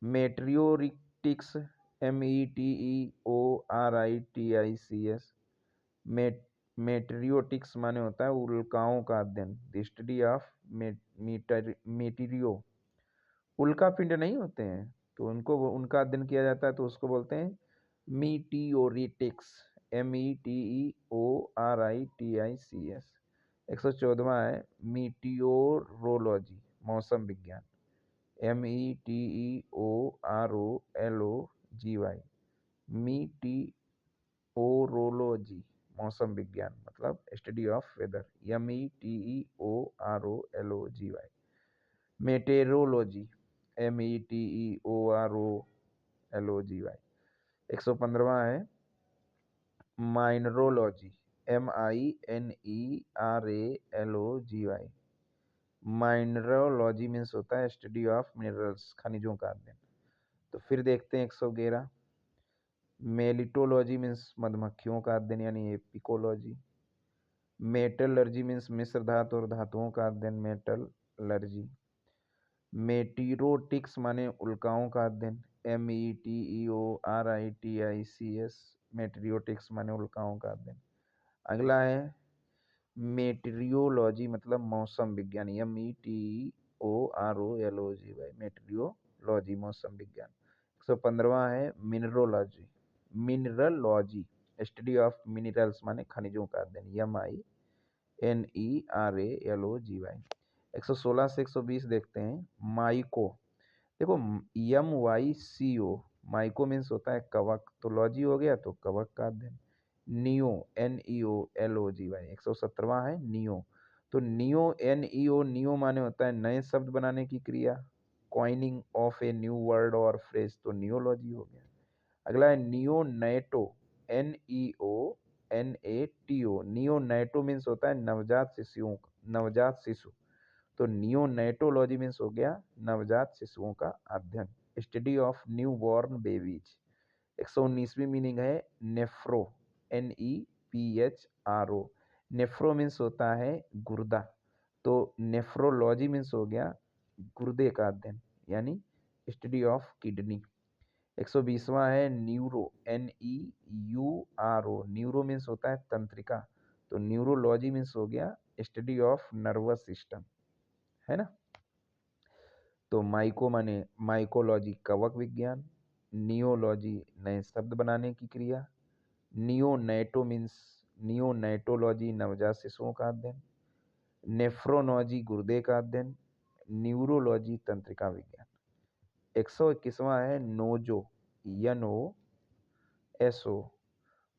मेट्रियोटिक्स, METEORITICS। मेट्रियोटिक्स माने होता है उल्काओं का अध्ययन, द स्टडी ऑफ मेटीरियो। उल्का पिंड नहीं होते हैं तो उनको उनका अध्ययन किया जाता है, तो उसको बोलते हैं मीटियोरिटिक्स, METEORITICS। 114वां है मीटियोरोलॉजी, मौसम विज्ञान, METEOROLOGY। मीटियोरोलॉजी मौसम विज्ञान मतलब study of weather, METEOROLOGY। Meteorology, METEOROLOGY। 115वां है माइनरोलॉजी, MINERALOGY। माइनरोलॉजी मीन्स होता है स्टडी ऑफ मिनरल्स, खनिजों का अध्ययन। तो फिर देखते हैं 111 मेलिटोलॉजी मीन्स मधुमक्खियों का अध्ययन यानी एपिकोलॉजी। मेटलर्जी मीन्स मिश्र धातु और धातुओं का अध्ययन, मेटलर्जी। मेटिरोटिक्स माने उल्काओं का अध्ययन, METEORITICS, मेटिरोटिक्स माने उल्काओं का अध्ययन। अगला है मेटेरियोलॉजी मतलब मौसम विज्ञान, METEOROLOGY, मेटेरियोलॉजी मौसम विज्ञान। 115वां है mineralogy, mineralogy study of minerals माने खनिजों का अध्ययन, MINERALOGY। 116 से 120 देखते हैं। माइको, देखो MYCO, माइको मीन्स होता है कवक, तो लॉजी हो गया तो कवक का अध्ययन। Neo, NEOLOGY। 117वां है नियो, तो नियो NEO, नियो माने होता है नए शब्द बनाने की क्रिया, coining of a new word और फ्रेज, तो नियोलॉजी हो गया। अगला है नियोनैटो, NEONATO, नियोनैटो मीन्स होता है नवजात शिशुओं, नवजात शिशु, तो नियोनैटोलॉजी मीन्स हो गया नवजात शिशुओं का अध्ययन, study of new born babies. 119वीं मीनिंग है नेफ्रो, NEPHRO, नेफ्रो मीन्स होता है गुर्दा, तो नेफ्रोलॉजी मीन्स हो गया गुर्दे का अध्ययन, यानी स्टडी ऑफ किडनी। 120वां है न्यूरो, NEURO, न्यूरो मीन्स होता है तंत्रिका, तो न्यूरोलॉजी मीन्स हो गया स्टडी ऑफ नर्वस सिस्टम, है ना। तो माइको माने माइकोलॉजी कवक विज्ञान, नियोलॉजी नए शब्द बनाने की क्रिया, नियोनैटो मीन्स नियोनैटोलॉजी नवजात शिशुओं का अध्ययन, नेफ्रोलॉजी गुर्दे का अध्ययन, न्यूरोलॉजी तंत्रिका विज्ञान। 121वां है नोजो, NOSO,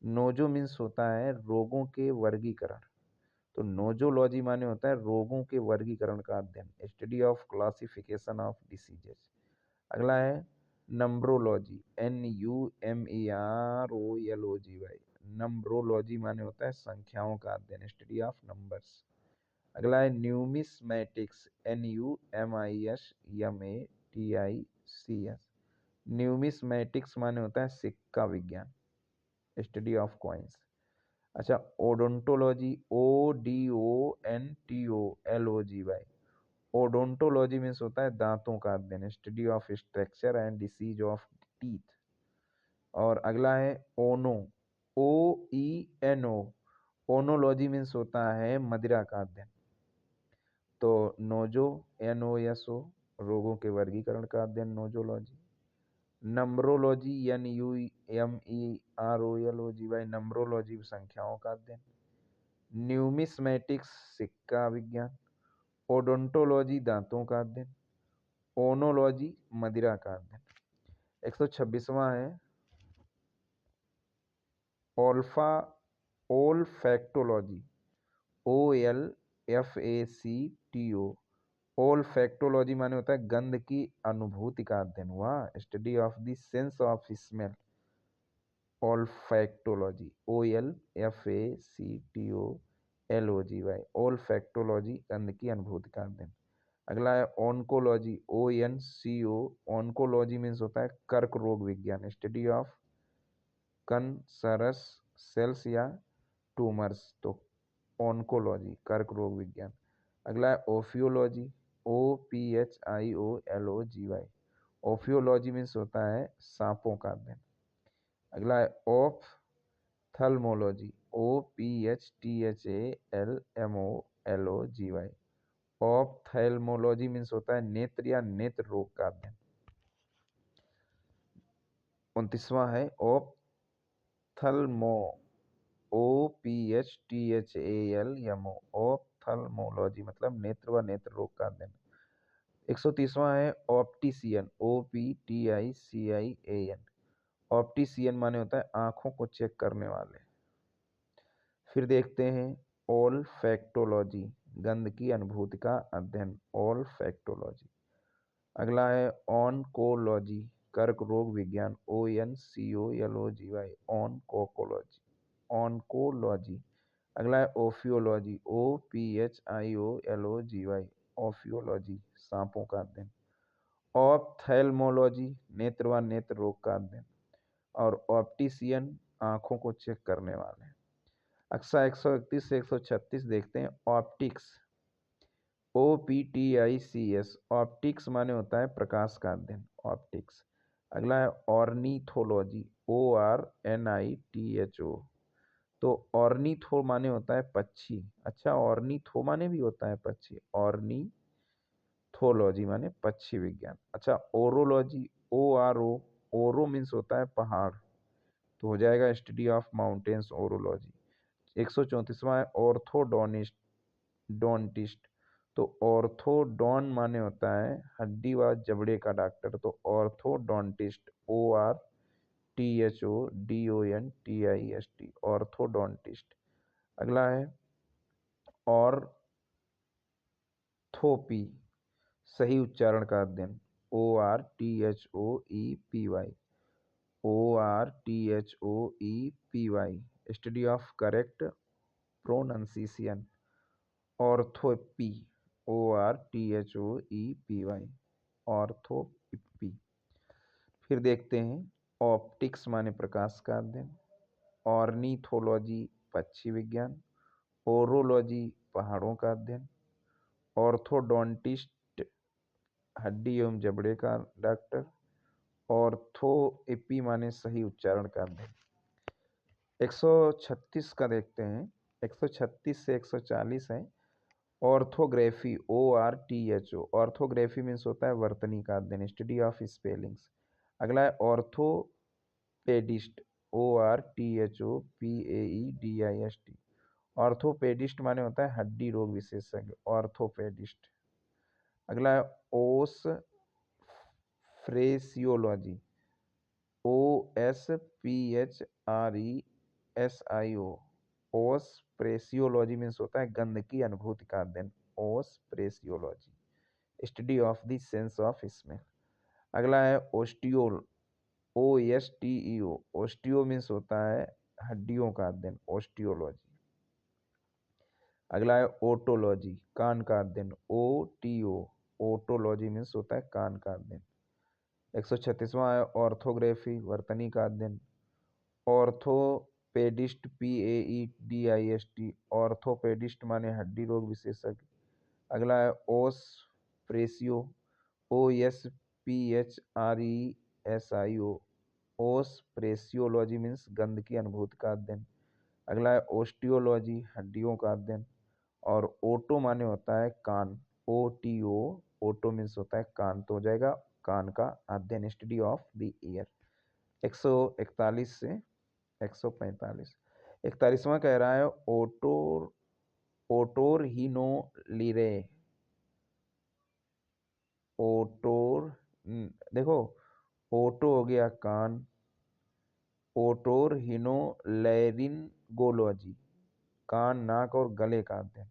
नोजो मीन्स होता है रोगों के वर्गीकरण, तो नोजोलॉजी माने होता है रोगों के वर्गीकरण का अध्ययन, study of classification of diseases. अगला है नंबरोलॉजी, NUMEROLOGY, नंबरोलॉजी माने होता है संख्याओं का अध्ययन, स्टडी ऑफ नंबर्स। अगला है न्यूमिस्मैटिक्स, NUMISMATICS, न्यूमिस्मैटिक्स माने होता है सिक्का विज्ञान, स्टडी ऑफ कॉइन्स। अच्छा ओडोंटोलॉजी, ODONTOLOGY, ओडोंटोलॉजी मीन्स होता है दांतों का अध्ययन, study of structure and disease of teeth. और अगला है ओनो, OENO, ओनोलॉजी मीन्स होता है मदिरा का अध्ययन, तो नोजो NOSO, रोगों के वर्गीकरण का अध्ययन नोजोलॉजी। नंबरोलॉजी, NUMEROLOGY, नंबरोलॉजी संख्याओं का अध्ययन। न्यूमिस्मैटिक्स सिक्का विज्ञान, ओडोंटोलॉजी दांतों का अध्ययन, ओनोलॉजी मदिरा का अध्ययन। 126वां है ओल्फैक्टोलॉजी, OLFACTO, ओल्फैक्टोलॉजी माने होता है गंध की अनुभूति का अध्ययन, वाह, study of the sense of smell, olfactology, OLFACTOLOGY, olfactology गंध की अनुभूति का अध्ययन। अगला है ऑन्कोलॉजी, ONCO, ऑन्कोलॉजी मीन्स होता है कर्क रोग विज्ञान, स्टडी ऑफ कैंसरस सेल्स या ट्यूमर्स, तो ऑन्कोलॉजी कर्क रोग विज्ञान। अगला है ओफियोलॉजी, OPHIOLOGY, ओफियोलॉजी मीन्स होता है सांपों का अध्ययन। अगला है ऑप्थल्मोलॉजी, OPHTHALMOLOGY, ऑप्थेल्मोलॉजी मीन्स होता है नेत्र या नेत्र रोग का अध्ययन। 29वां है ऑप्थल्मो, OPHTHALMO, ऑप्थल्मोलॉजी मतलब नेत्र व नेत्र रोग का अध्ययन। 130वां है ऑप्टिशियन, OPTICIAN, ऑप्टिशियन माने होता है आंखों को चेक करने वाले। फिर देखते हैं ओल्फैक्टोलॉजी, गंध की अनुभूति का अध्ययन, ओल्फैक्टोलॉजी। अगला है ऑनकोलॉजी, कर्क रोग विज्ञान, ONCOLOGY, ऑनकोलॉजी, ऑनकोलॉजी। अगला है ओफियोलॉजी, OPHIOLOGY, ओफियोलॉजी सांपों का अध्ययन। ऑप्थेल्मोलॉजी नेत्र व नेत्र रोग का अध्ययन, और ऑप्टिशियन आंखों को चेक करने वाले। अक्सा 131 से 136 देखते हैं। ऑप्टिक्स, OPTICS, ऑप्टिक्स माने होता है प्रकाश का अध्ययन, ऑप्टिक्स। अगला है ऑर्निथोलॉजी, ORNITHO, तो ऑर्निथो माने होता है पक्षी। अच्छा, ऑर्निथो माने भी होता है पक्षी, ऑर्निथोलॉजी माने पक्षी विज्ञान। अच्छा, ओरोलॉजी, ORO, ओरो मीन्स होता है पहाड़, तो हो जाएगा स्टडी ऑफ माउंटेन्स, ओरोलॉजी। 134वां है ऑर्थोडोनिस्ट, डोंटिस्ट, तो ऑर्थोडॉन माने होता है हड्डी व जबड़े का डॉक्टर, तो ऑर्थोडोंटिस्ट, ORTHODONTIST, ऑर्थोडोंटिस्ट। अगला है ऑर्थोपी, सही उच्चारण का अध्ययन, ORTHOEPY, ORTHOEPY, study of correct pronunciation, orthoepy, ORTHOEPY, orthoepy. फिर देखते हैं ऑप्टिक्स माने प्रकाश का अध्ययन, ऑर्निथोलॉजी पक्षी विज्ञान, ओरोलॉजी पहाड़ों का अध्ययन, ऑर्थोडोंटिस्ट हड्डी एवं जबड़े का डॉक्टर, ऑर्थोएपी माने सही उच्चारण का अध्ययन। 136 का देखते हैं। 136 से 140 है ऑर्थोग्राफी, ORTHO, ऑर्थोग्राफी मीन्स होता है वर्तनी का अध्ययन, स्टडी ऑफ स्पेलिंग्स। अगला है ऑर्थोपेडिस्ट, ORTHOPAEDIST, ऑर्थोपेडिस्ट माने होता है हड्डी रोग विशेषज्ञ, ऑर्थोपेडिस्ट। अगला है ओस फ्रेसियोलॉजी, OSPHRESIO, ओस प्रेसियोलॉजी मीन्स होता है गंध की अनुभूति का अध्ययन, osphresiology, study of the sense of smell. अगला है ओस्टियोल, OSTEO, ओस्टियो मीन्स होता है हड्डियों का अध्ययन, ओस्टियोलॉजी। अगला है ओटोलॉजी, कान का अध्ययन, OTO, ओटोलॉजी मीन्स होता है कान का अध्ययन। 136वां है ऑर्थोग्राफी, वर्तनी का अध्ययन, ऑर्थोपेडिस्ट, PAEDIST, ऑर्थोपेडिस्ट माने हड्डी रोग विशेषज्ञ। अगला है ओस प्रेसियो, OSPHRESIO, ओस प्रेसियोलॉजी मीन्स गंध की अनुभूति का अध्ययन। अगला है ओस्टियोलॉजी, हड्डियों का अध्ययन, और ओटो माने होता है कान, OTO, ओटो मीन्स होता है कान, तो हो जाएगा कान का अध्ययन, स्टडी ऑफ द ईयर। 141 से 145, 41वां कह रहा है ओटोरहिनोलिरे, ओटोर देखो, ओटो हो गया कान, ओटोरहिनोलैरिंगोलॉजी कान, नाक और गले का अध्ययन,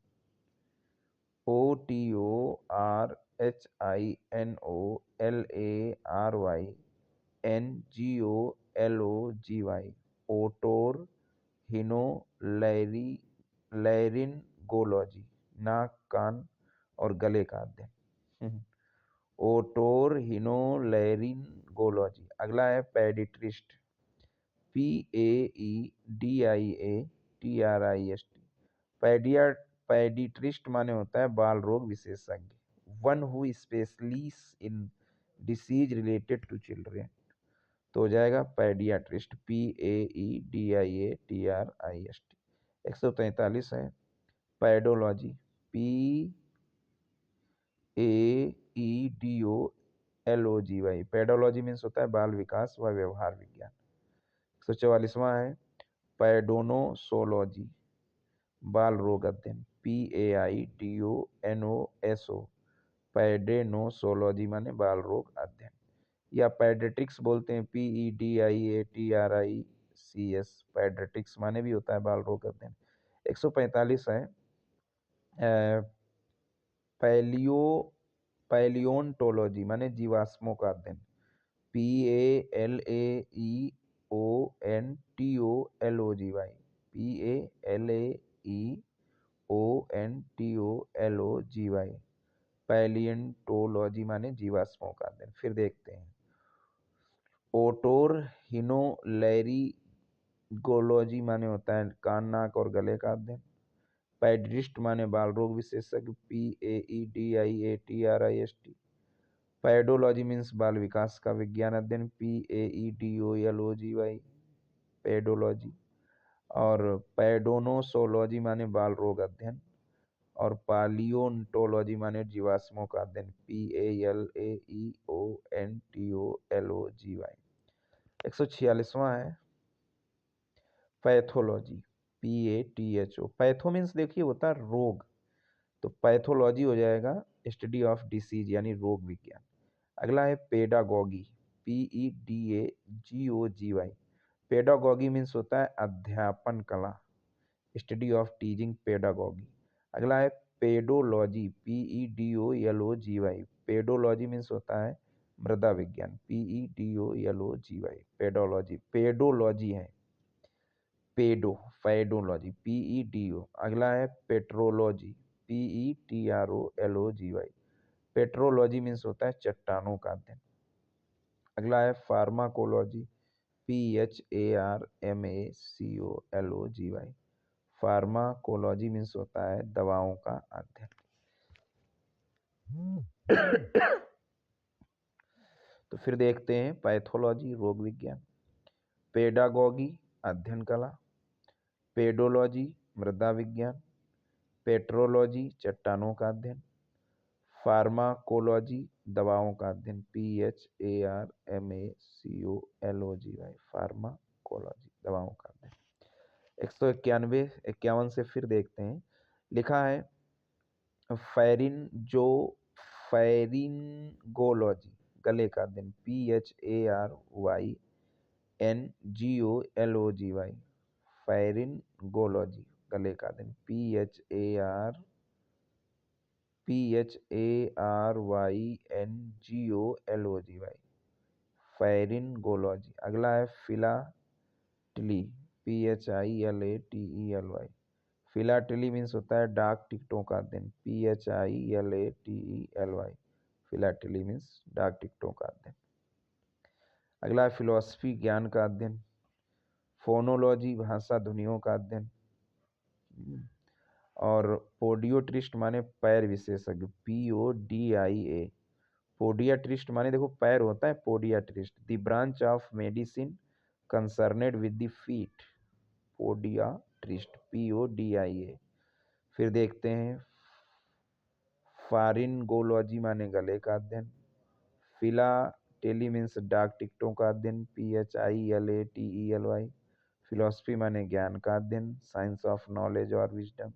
OTORHINOLARYNGOLOGY, ओटोरहिनोलैरिंगोलॉजी, नाक कान और गले का अध्ययन, ओटोरहिनोलैरिंगोलॉजी। अगला है पेडिट्रिस्ट, PAEDIATRIST, पेडिट्रिस्ट माने होता है बाल रोग विशेषज्ञ, one who specialist in disease related to children, तो हो जाएगा पेडियाट्रिस्ट, PAEDIATRIST। 143 है पेडोलॉजी, PAEDOLOGY, पेडोलॉजी मीन्स होता है बाल विकास व व्यवहार विज्ञान। 144वां है पैडोनोसोलॉजी, बाल रोग अध्ययन, PAIDONOSO, पैडेनोसोलॉजी माने बाल रोग अध्ययन, या पैडेट्रिक्स बोलते हैं, PEDIATRICS, पैडेट्रिक्स माने भी होता है बाल रोग अध्ययन। 145 है पैलियोन्टोलॉजी माने जीवाश्मों का अध्ययन, PALAEONTOLOGY, PALAEONTOLOGY, पैलियंटोलॉजी माने जीवाश्मों का अध्ययन। फिर देखते हैं ओटोरहिनोलैरिंगोलॉजी गोलॉजी माने होता है कान नाक और गले का अध्ययन। पैडिट्रिस्ट माने बाल रोग विशेषज्ञ, PAEDIATRIST। पैडोलॉजी मीन्स बाल विकास का विज्ञान अध्ययन, PAEDOLOGY, पैडोलॉजी। और पैडोनोसोलॉजी माने बाल रोग अध्ययन, और पालियोन्टोलॉजी माने जीवाश्मों का अध्ययन, PALAEONTOLOGY। 146वां है पैथोलॉजी, PATHO। पैथो मीन्स देखिए होता है रोग, तो पैथोलॉजी हो जाएगा स्टडी ऑफ डिसीज यानी रोग विज्ञान। अगला है पेडागोगी, PEDAGOGY। पेडागोगी मीन्स होता है अध्यापन कला, स्टडी ऑफ टीचिंग पेडागोगी। अगला है पेडोलॉजी, PEDOLOGY। पेडोलॉजी मीन्स होता है मृदा विज्ञान, PEDOLOGY। पेडोलॉजी, पेडोलॉजी है पेडो, पैडोलॉजी, PEDO। अगला है पेट्रोलॉजी, PETROLOGY। पेट्रोलॉजी मीन्स होता है चट्टानों का अध्ययन। अगला है फार्माकोलॉजी, PHARMACOLOGY। फार्माकोलॉजी मीन्स होता है दवाओं का अध्ययन। तो फिर देखते हैं पैथोलॉजी रोग विज्ञान, पेडागोगी अध्ययन कला, पेडोलॉजी मृदा विज्ञान, पेट्रोलॉजी चट्टानों का अध्ययन, फार्माकोलॉजी दवाओं का अध्ययन, PHARMACOLOGY। फार्माकोलॉजी दवाओं का अध्ययन। 151 से फिर देखते हैं, लिखा है फैरिंगोलॉजी गले का अध्ययन, PHARYNGOLOGY। फैरिंगोलॉजी गले का अध्ययन, PHARYNGOLOGY। फैरिंगोलॉजी। अगला है फिलाटली, PHILATELY। फिलाटली मीन्स होता है डाक टिकटों का अध्ययन, PHILATELY। फिलाटली मीन्स डाक टिकटों का अध्ययन। अगला है फिलोसफी ज्ञान का अध्ययन, फोनोलॉजी भाषा ध्वनियों का अध्ययन, और पोडियोट्रिस्ट माने पैर विशेषज्ञ, PODIA। पोडियाट्रिस्ट माने देखो पैर होता है podiatrist, the branch of medicine concerned with the feet, podiatrist, PODIA। फिर देखते हैं फारिंगोलॉजी माने गले का अध्ययन, फिलाटेली मीन्स डाक टिकटों का अध्ययन, PHILATELY। फिलोसफी माने ज्ञान का अध्ययन, साइंस ऑफ नॉलेज और विजडम।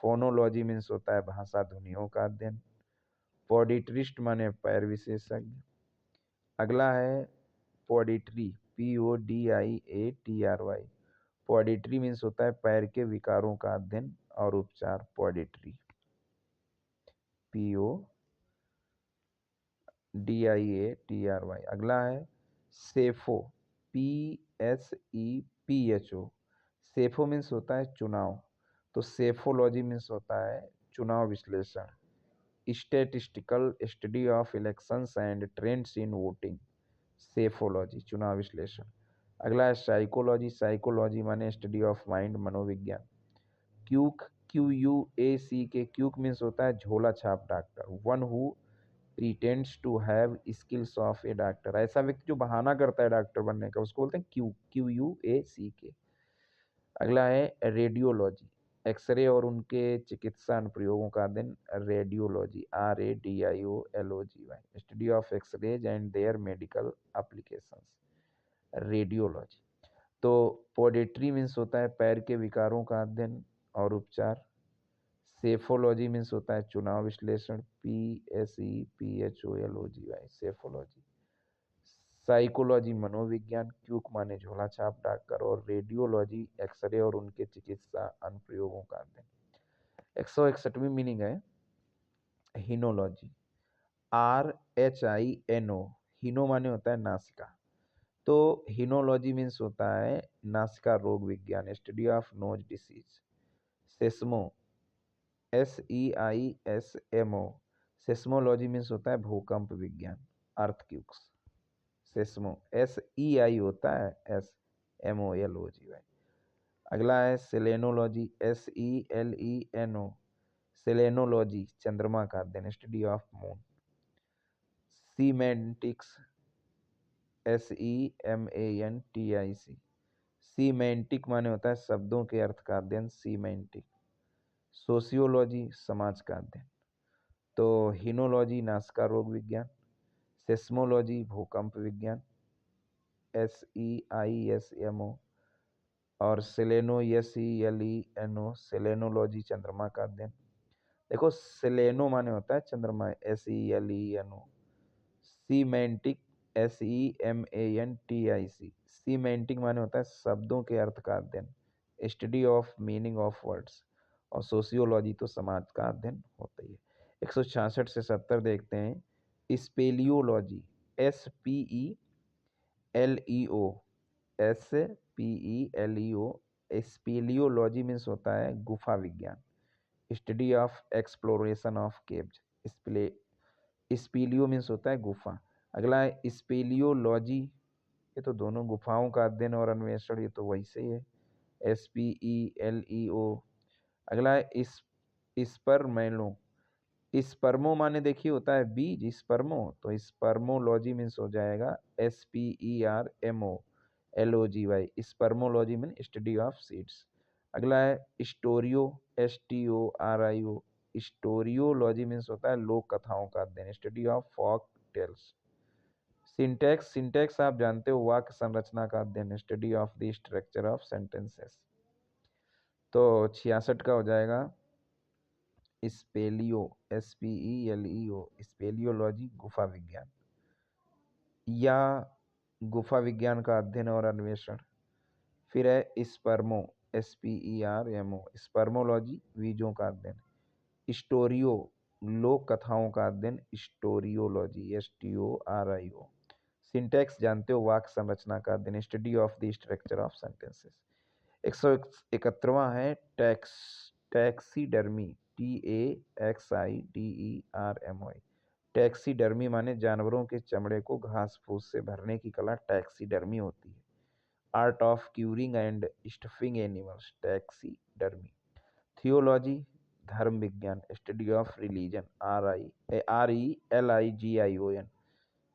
फोनोलॉजी मीन्स होता है भाषा ध्वनियों का अध्ययन। पोडिट्रिस्ट माने पैर विशेषज्ञ। अगला है पोडिट्री, PODIATRY। पोडिट्री मीन्स होता है पैर के विकारों का अध्ययन और उपचार, पोडिट्री, PODIATRY। अगला है सेफो, PSEPHO। सेफो मीन्स होता है चुनाव, तो सेफोलॉजी मीन्स होता है चुनाव विश्लेषण, statistical study of elections and trends in voting, psephology चुनाव विश्लेषण। अगला है साइकोलॉजी, साइकोलॉजी माने स्टडी ऑफ माइंड मनोविज्ञान। क्यूक, QUACK, क्यूक मीन्स होता है झोला छाप doctor, one who pretends to have skills of a doctor. ऐसा व्यक्ति जो बहाना करता है डॉक्टर बनने का उसको बोलते हैं QUACK। अगला है रेडियोलॉजी, एक्सरे और उनके चिकित्सा अनुप्रयोगों का अध्ययन, radiology, RADIOLOGY। Study of x rays and their medical applications, radiology. तो पोडिट्री मीन्स होता है पैर के विकारों का अध्ययन और उपचार, सेफोलॉजी मीन्स होता है चुनाव विश्लेषण, PSEPHOLOGY, सेफोलॉजी। साइकोलॉजी मनोविज्ञान, क्यूक माने झोला छाप डॉक्टर, और रेडियोलॉजी एक्सरे और उनके चिकित्सा अनुप्रयोगों का अध्ययन। 161वीं मीनिंग है हिनोलॉजी, RHINO। हिनो माने होता है नासिका, तो हिनोलॉजी मीन्स होता है नासिका रोग विज्ञान, study of nose disease. Seismo, SEISMO। Seismology means होता है भूकंप विज्ञान, अर्थक्यूक्स। सेस्मो, SEI होता है S, MOLOGY। अगला है सेलेनोलॉजी, SELENO, सेलेनोलॉजी चंद्रमा का अध्ययन, study of moon. Semantics, SEMANTIC, semantic माने होता है शब्दों के अर्थ का अध्ययन, सीमेंटिक। सोशियोलॉजी समाज का अध्ययन। तो हिनोलॉजी नासिका रोग विज्ञान, सेस्मोलॉजी भूकंप विज्ञान, SEISMO, और SELENO सेलेनोलॉजी चंद्रमा का अध्ययन। देखो सेलेनो माने होता है चंद्रमा, SELENO। सीमेंटिक, SEMANTIC, सीमेंटिक माने होता है शब्दों के अर्थ का अध्ययन, study of meaning of words. और सोशियोलॉजी तो समाज का अध्ययन होता ही है। 166 से 70 देखते हैं। स्पेलियोलॉजी, SPELEO, स्पेलियोलॉजी मीन्स होता है गुफा विज्ञान, study of exploration of caves. Speleo means होता है गुफा। अगला है स्पेलियोलॉजी, ये तो दोनों गुफाओं का अध्ययन और अन्वेषण, ये तो वही से है, SPELEO। अगला है स्पर्मेलो, स्पर्मो माने देखिए होता है बीज, स्पर्मो, तो स्पर्मोलॉजी मीन्स हो जाएगा SPERMOLOGY, spermology mean study of seeds. अगला है स्टोरियो, STORIO, स्टोरियोलॉजी मीन्स होता है लोक कथाओं का अध्ययन, study of folk tales. Syntax, syntax आप जानते हो वाक्य संरचना का अध्ययन, study of the structure of sentences. तो 66 का हो जाएगा स्पेलियो, SPELEO, स्पेलियोलॉजी गुफा विज्ञान या गुफा विज्ञान का अध्ययन और अन्वेषण। फिर है स्पर्मो, SPERMO, स्पर्मोलॉजी बीजों का अध्ययन। स्टोरियो लोक कथाओं का अध्ययन, स्टोरियोलॉजी, STORIO। सिंटैक्स जानते हो वाक्य संरचना का अध्ययन, study of the structure of sentences. 171वां है टैक्सीडर्मी, TAXIDERMY। टैक्सीडर्मी माने जानवरों के चमड़े को घास फूस से भरने की कला टैक्सीडर्मी होती है। Art of curing and stuffing animals, taxidermy. Theology धर्म विज्ञान, study of religion, RELIGION,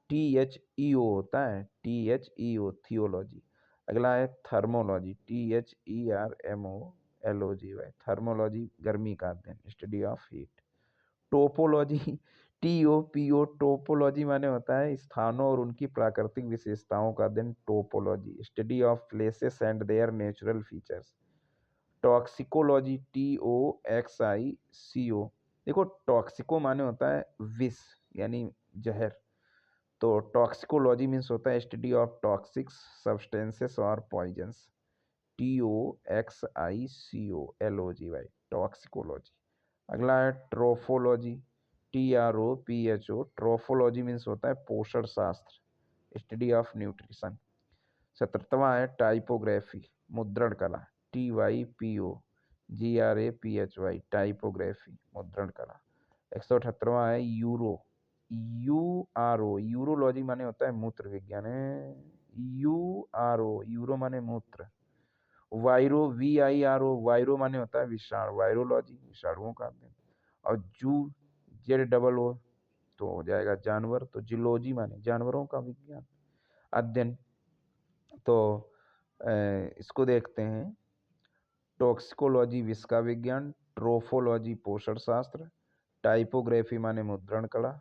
THEO होता है, THEO थियोलॉजी। अगला है थर्मोलॉजी, THERMOLOGY, थर्मोलॉजी गर्मी का अध्ययन, study of heat. Topology, TOPO, topology माने होता है स्थानों और उनकी प्राकृतिक विशेषताओं का अध्ययन, topology, study of places and there natural features. Toxicology, TOXICO, देखो टॉक्सिको माने होता है विष यानी जहर, तो टॉक्सिकोलॉजी मीन्स होता है स्टडी ऑफ टॉक्सिक सब्सटेंसेस और पॉइजन्स, TOXICOLOGY, टॉक्सिकोलॉजी। अगला है ट्रोफोलॉजी, TROPHO, ट्रोफोलॉजी मीन्स होता है पोषण शास्त्र, स्टडी ऑफ न्यूट्रिशन। 17वां है टाइपोग्राफी मुद्रण कला, TYPOGRAPHY, टाइपोग्राफी मुद्रण कला। 178वां है URO, यूरोलॉजी माने होता है मूत्र विज्ञान है, यूरो माने मूत्र। वायरो, VIRO, वायरो माने होता है विषाणु, वायरोलॉजी विषाणुओं का अध्ययन। और ZOO तो हो जाएगा जानवर, तो जूलॉजी माने जानवरों का विज्ञान अध्ययन। तो इसको देखते हैं, टॉक्सिकोलॉजी विष का विज्ञान, ट्रोफोलॉजी पोषण शास्त्र, टाइपोग्राफी माने मुद्रण कला,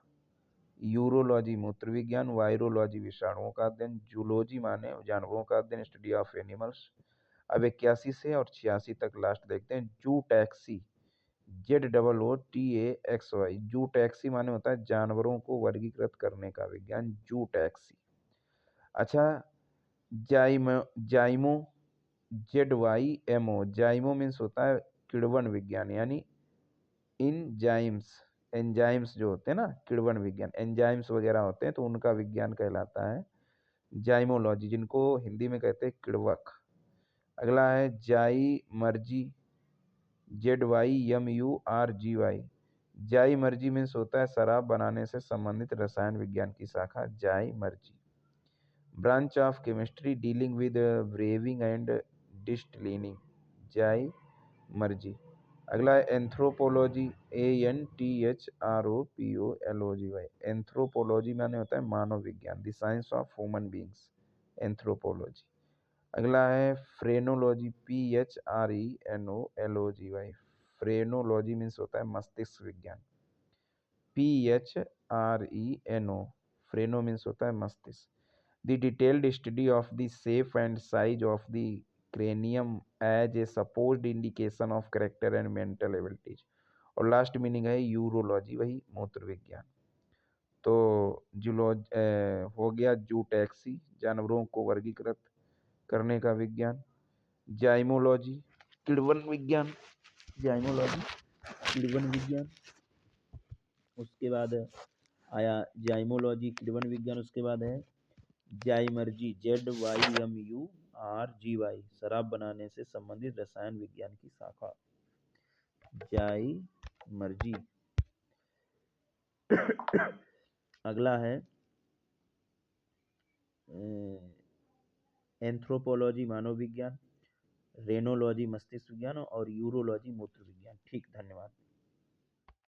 यूरोलॉजी मूत्र विज्ञान, वायरोलॉजी विषाणुओं का अध्ययन, जूलॉजी माने जानवरों का अध्ययन, स्टडी ऑफ एनिमल्स। अब 81 से और 86 तक लास्ट देखते हैं। जू टैक्सी, ZOOTAXY, जू टैक्सी माने होता है जानवरों को वर्गीकृत करने का विज्ञान, जू टैक्सी। अच्छा जाइमो, ZYMO, जाइमो मीन्स होता है किण्वन विज्ञान यानी एंजाइम्स जो होते हैं ना, किण्वन विज्ञान, एंजाइम्स वगैरह होते हैं तो उनका विज्ञान कहलाता है जाइमोलॉजी, जिनको हिंदी में कहते हैं किण्वक। अगला है जाइमर्जी, ZYMURGY, जाइमर्जी मीन्स होता है शराब बनाने से संबंधित रसायन विज्ञान की शाखा, zymurgy. Branch of chemistry dealing with brewing and distilling, zymurgy. अगला है एंथ्रोपोलॉजी, ANTHROPOLOGY। एंथ्रोपोलॉजी माने होता है मानव विज्ञान, the science of human beings, anthropology. अगला है फ्रेनोलॉजी, PHRENOLOGY। फ्रेनोलॉजी मीन्स होता है मस्तिष्क विज्ञान, PHRENO, फ्रेनो मीन्स होता है मस्तिष्क। The detailed study of the shape and size of the cranium as a supposed indication of character and mental abilities. और लास्ट मीनिंग है यूरोलॉजी, वही मूत्र विज्ञान। तो हो गया जूटैक्सी, जानवरों को वर्गीकृत करने का विज्ञान। जाइमोलॉजी, किण्वन विज्ञान, जाइमोलॉजी किण्वन विज्ञान। उसके बाद आया जाइमोलॉजी किण्वन विज्ञान। उसके बाद है जाइमर्जी, ZYMURGY, शराब बनाने से संबंधित रसायन विज्ञान की शाखा, जाइमर्जी। अगला है एंथ्रोपोलॉजी मानव विज्ञान, रेनोलॉजी मस्तिष्क विज्ञान और यूरोलॉजी मूत्र विज्ञान। ठीक, धन्यवाद।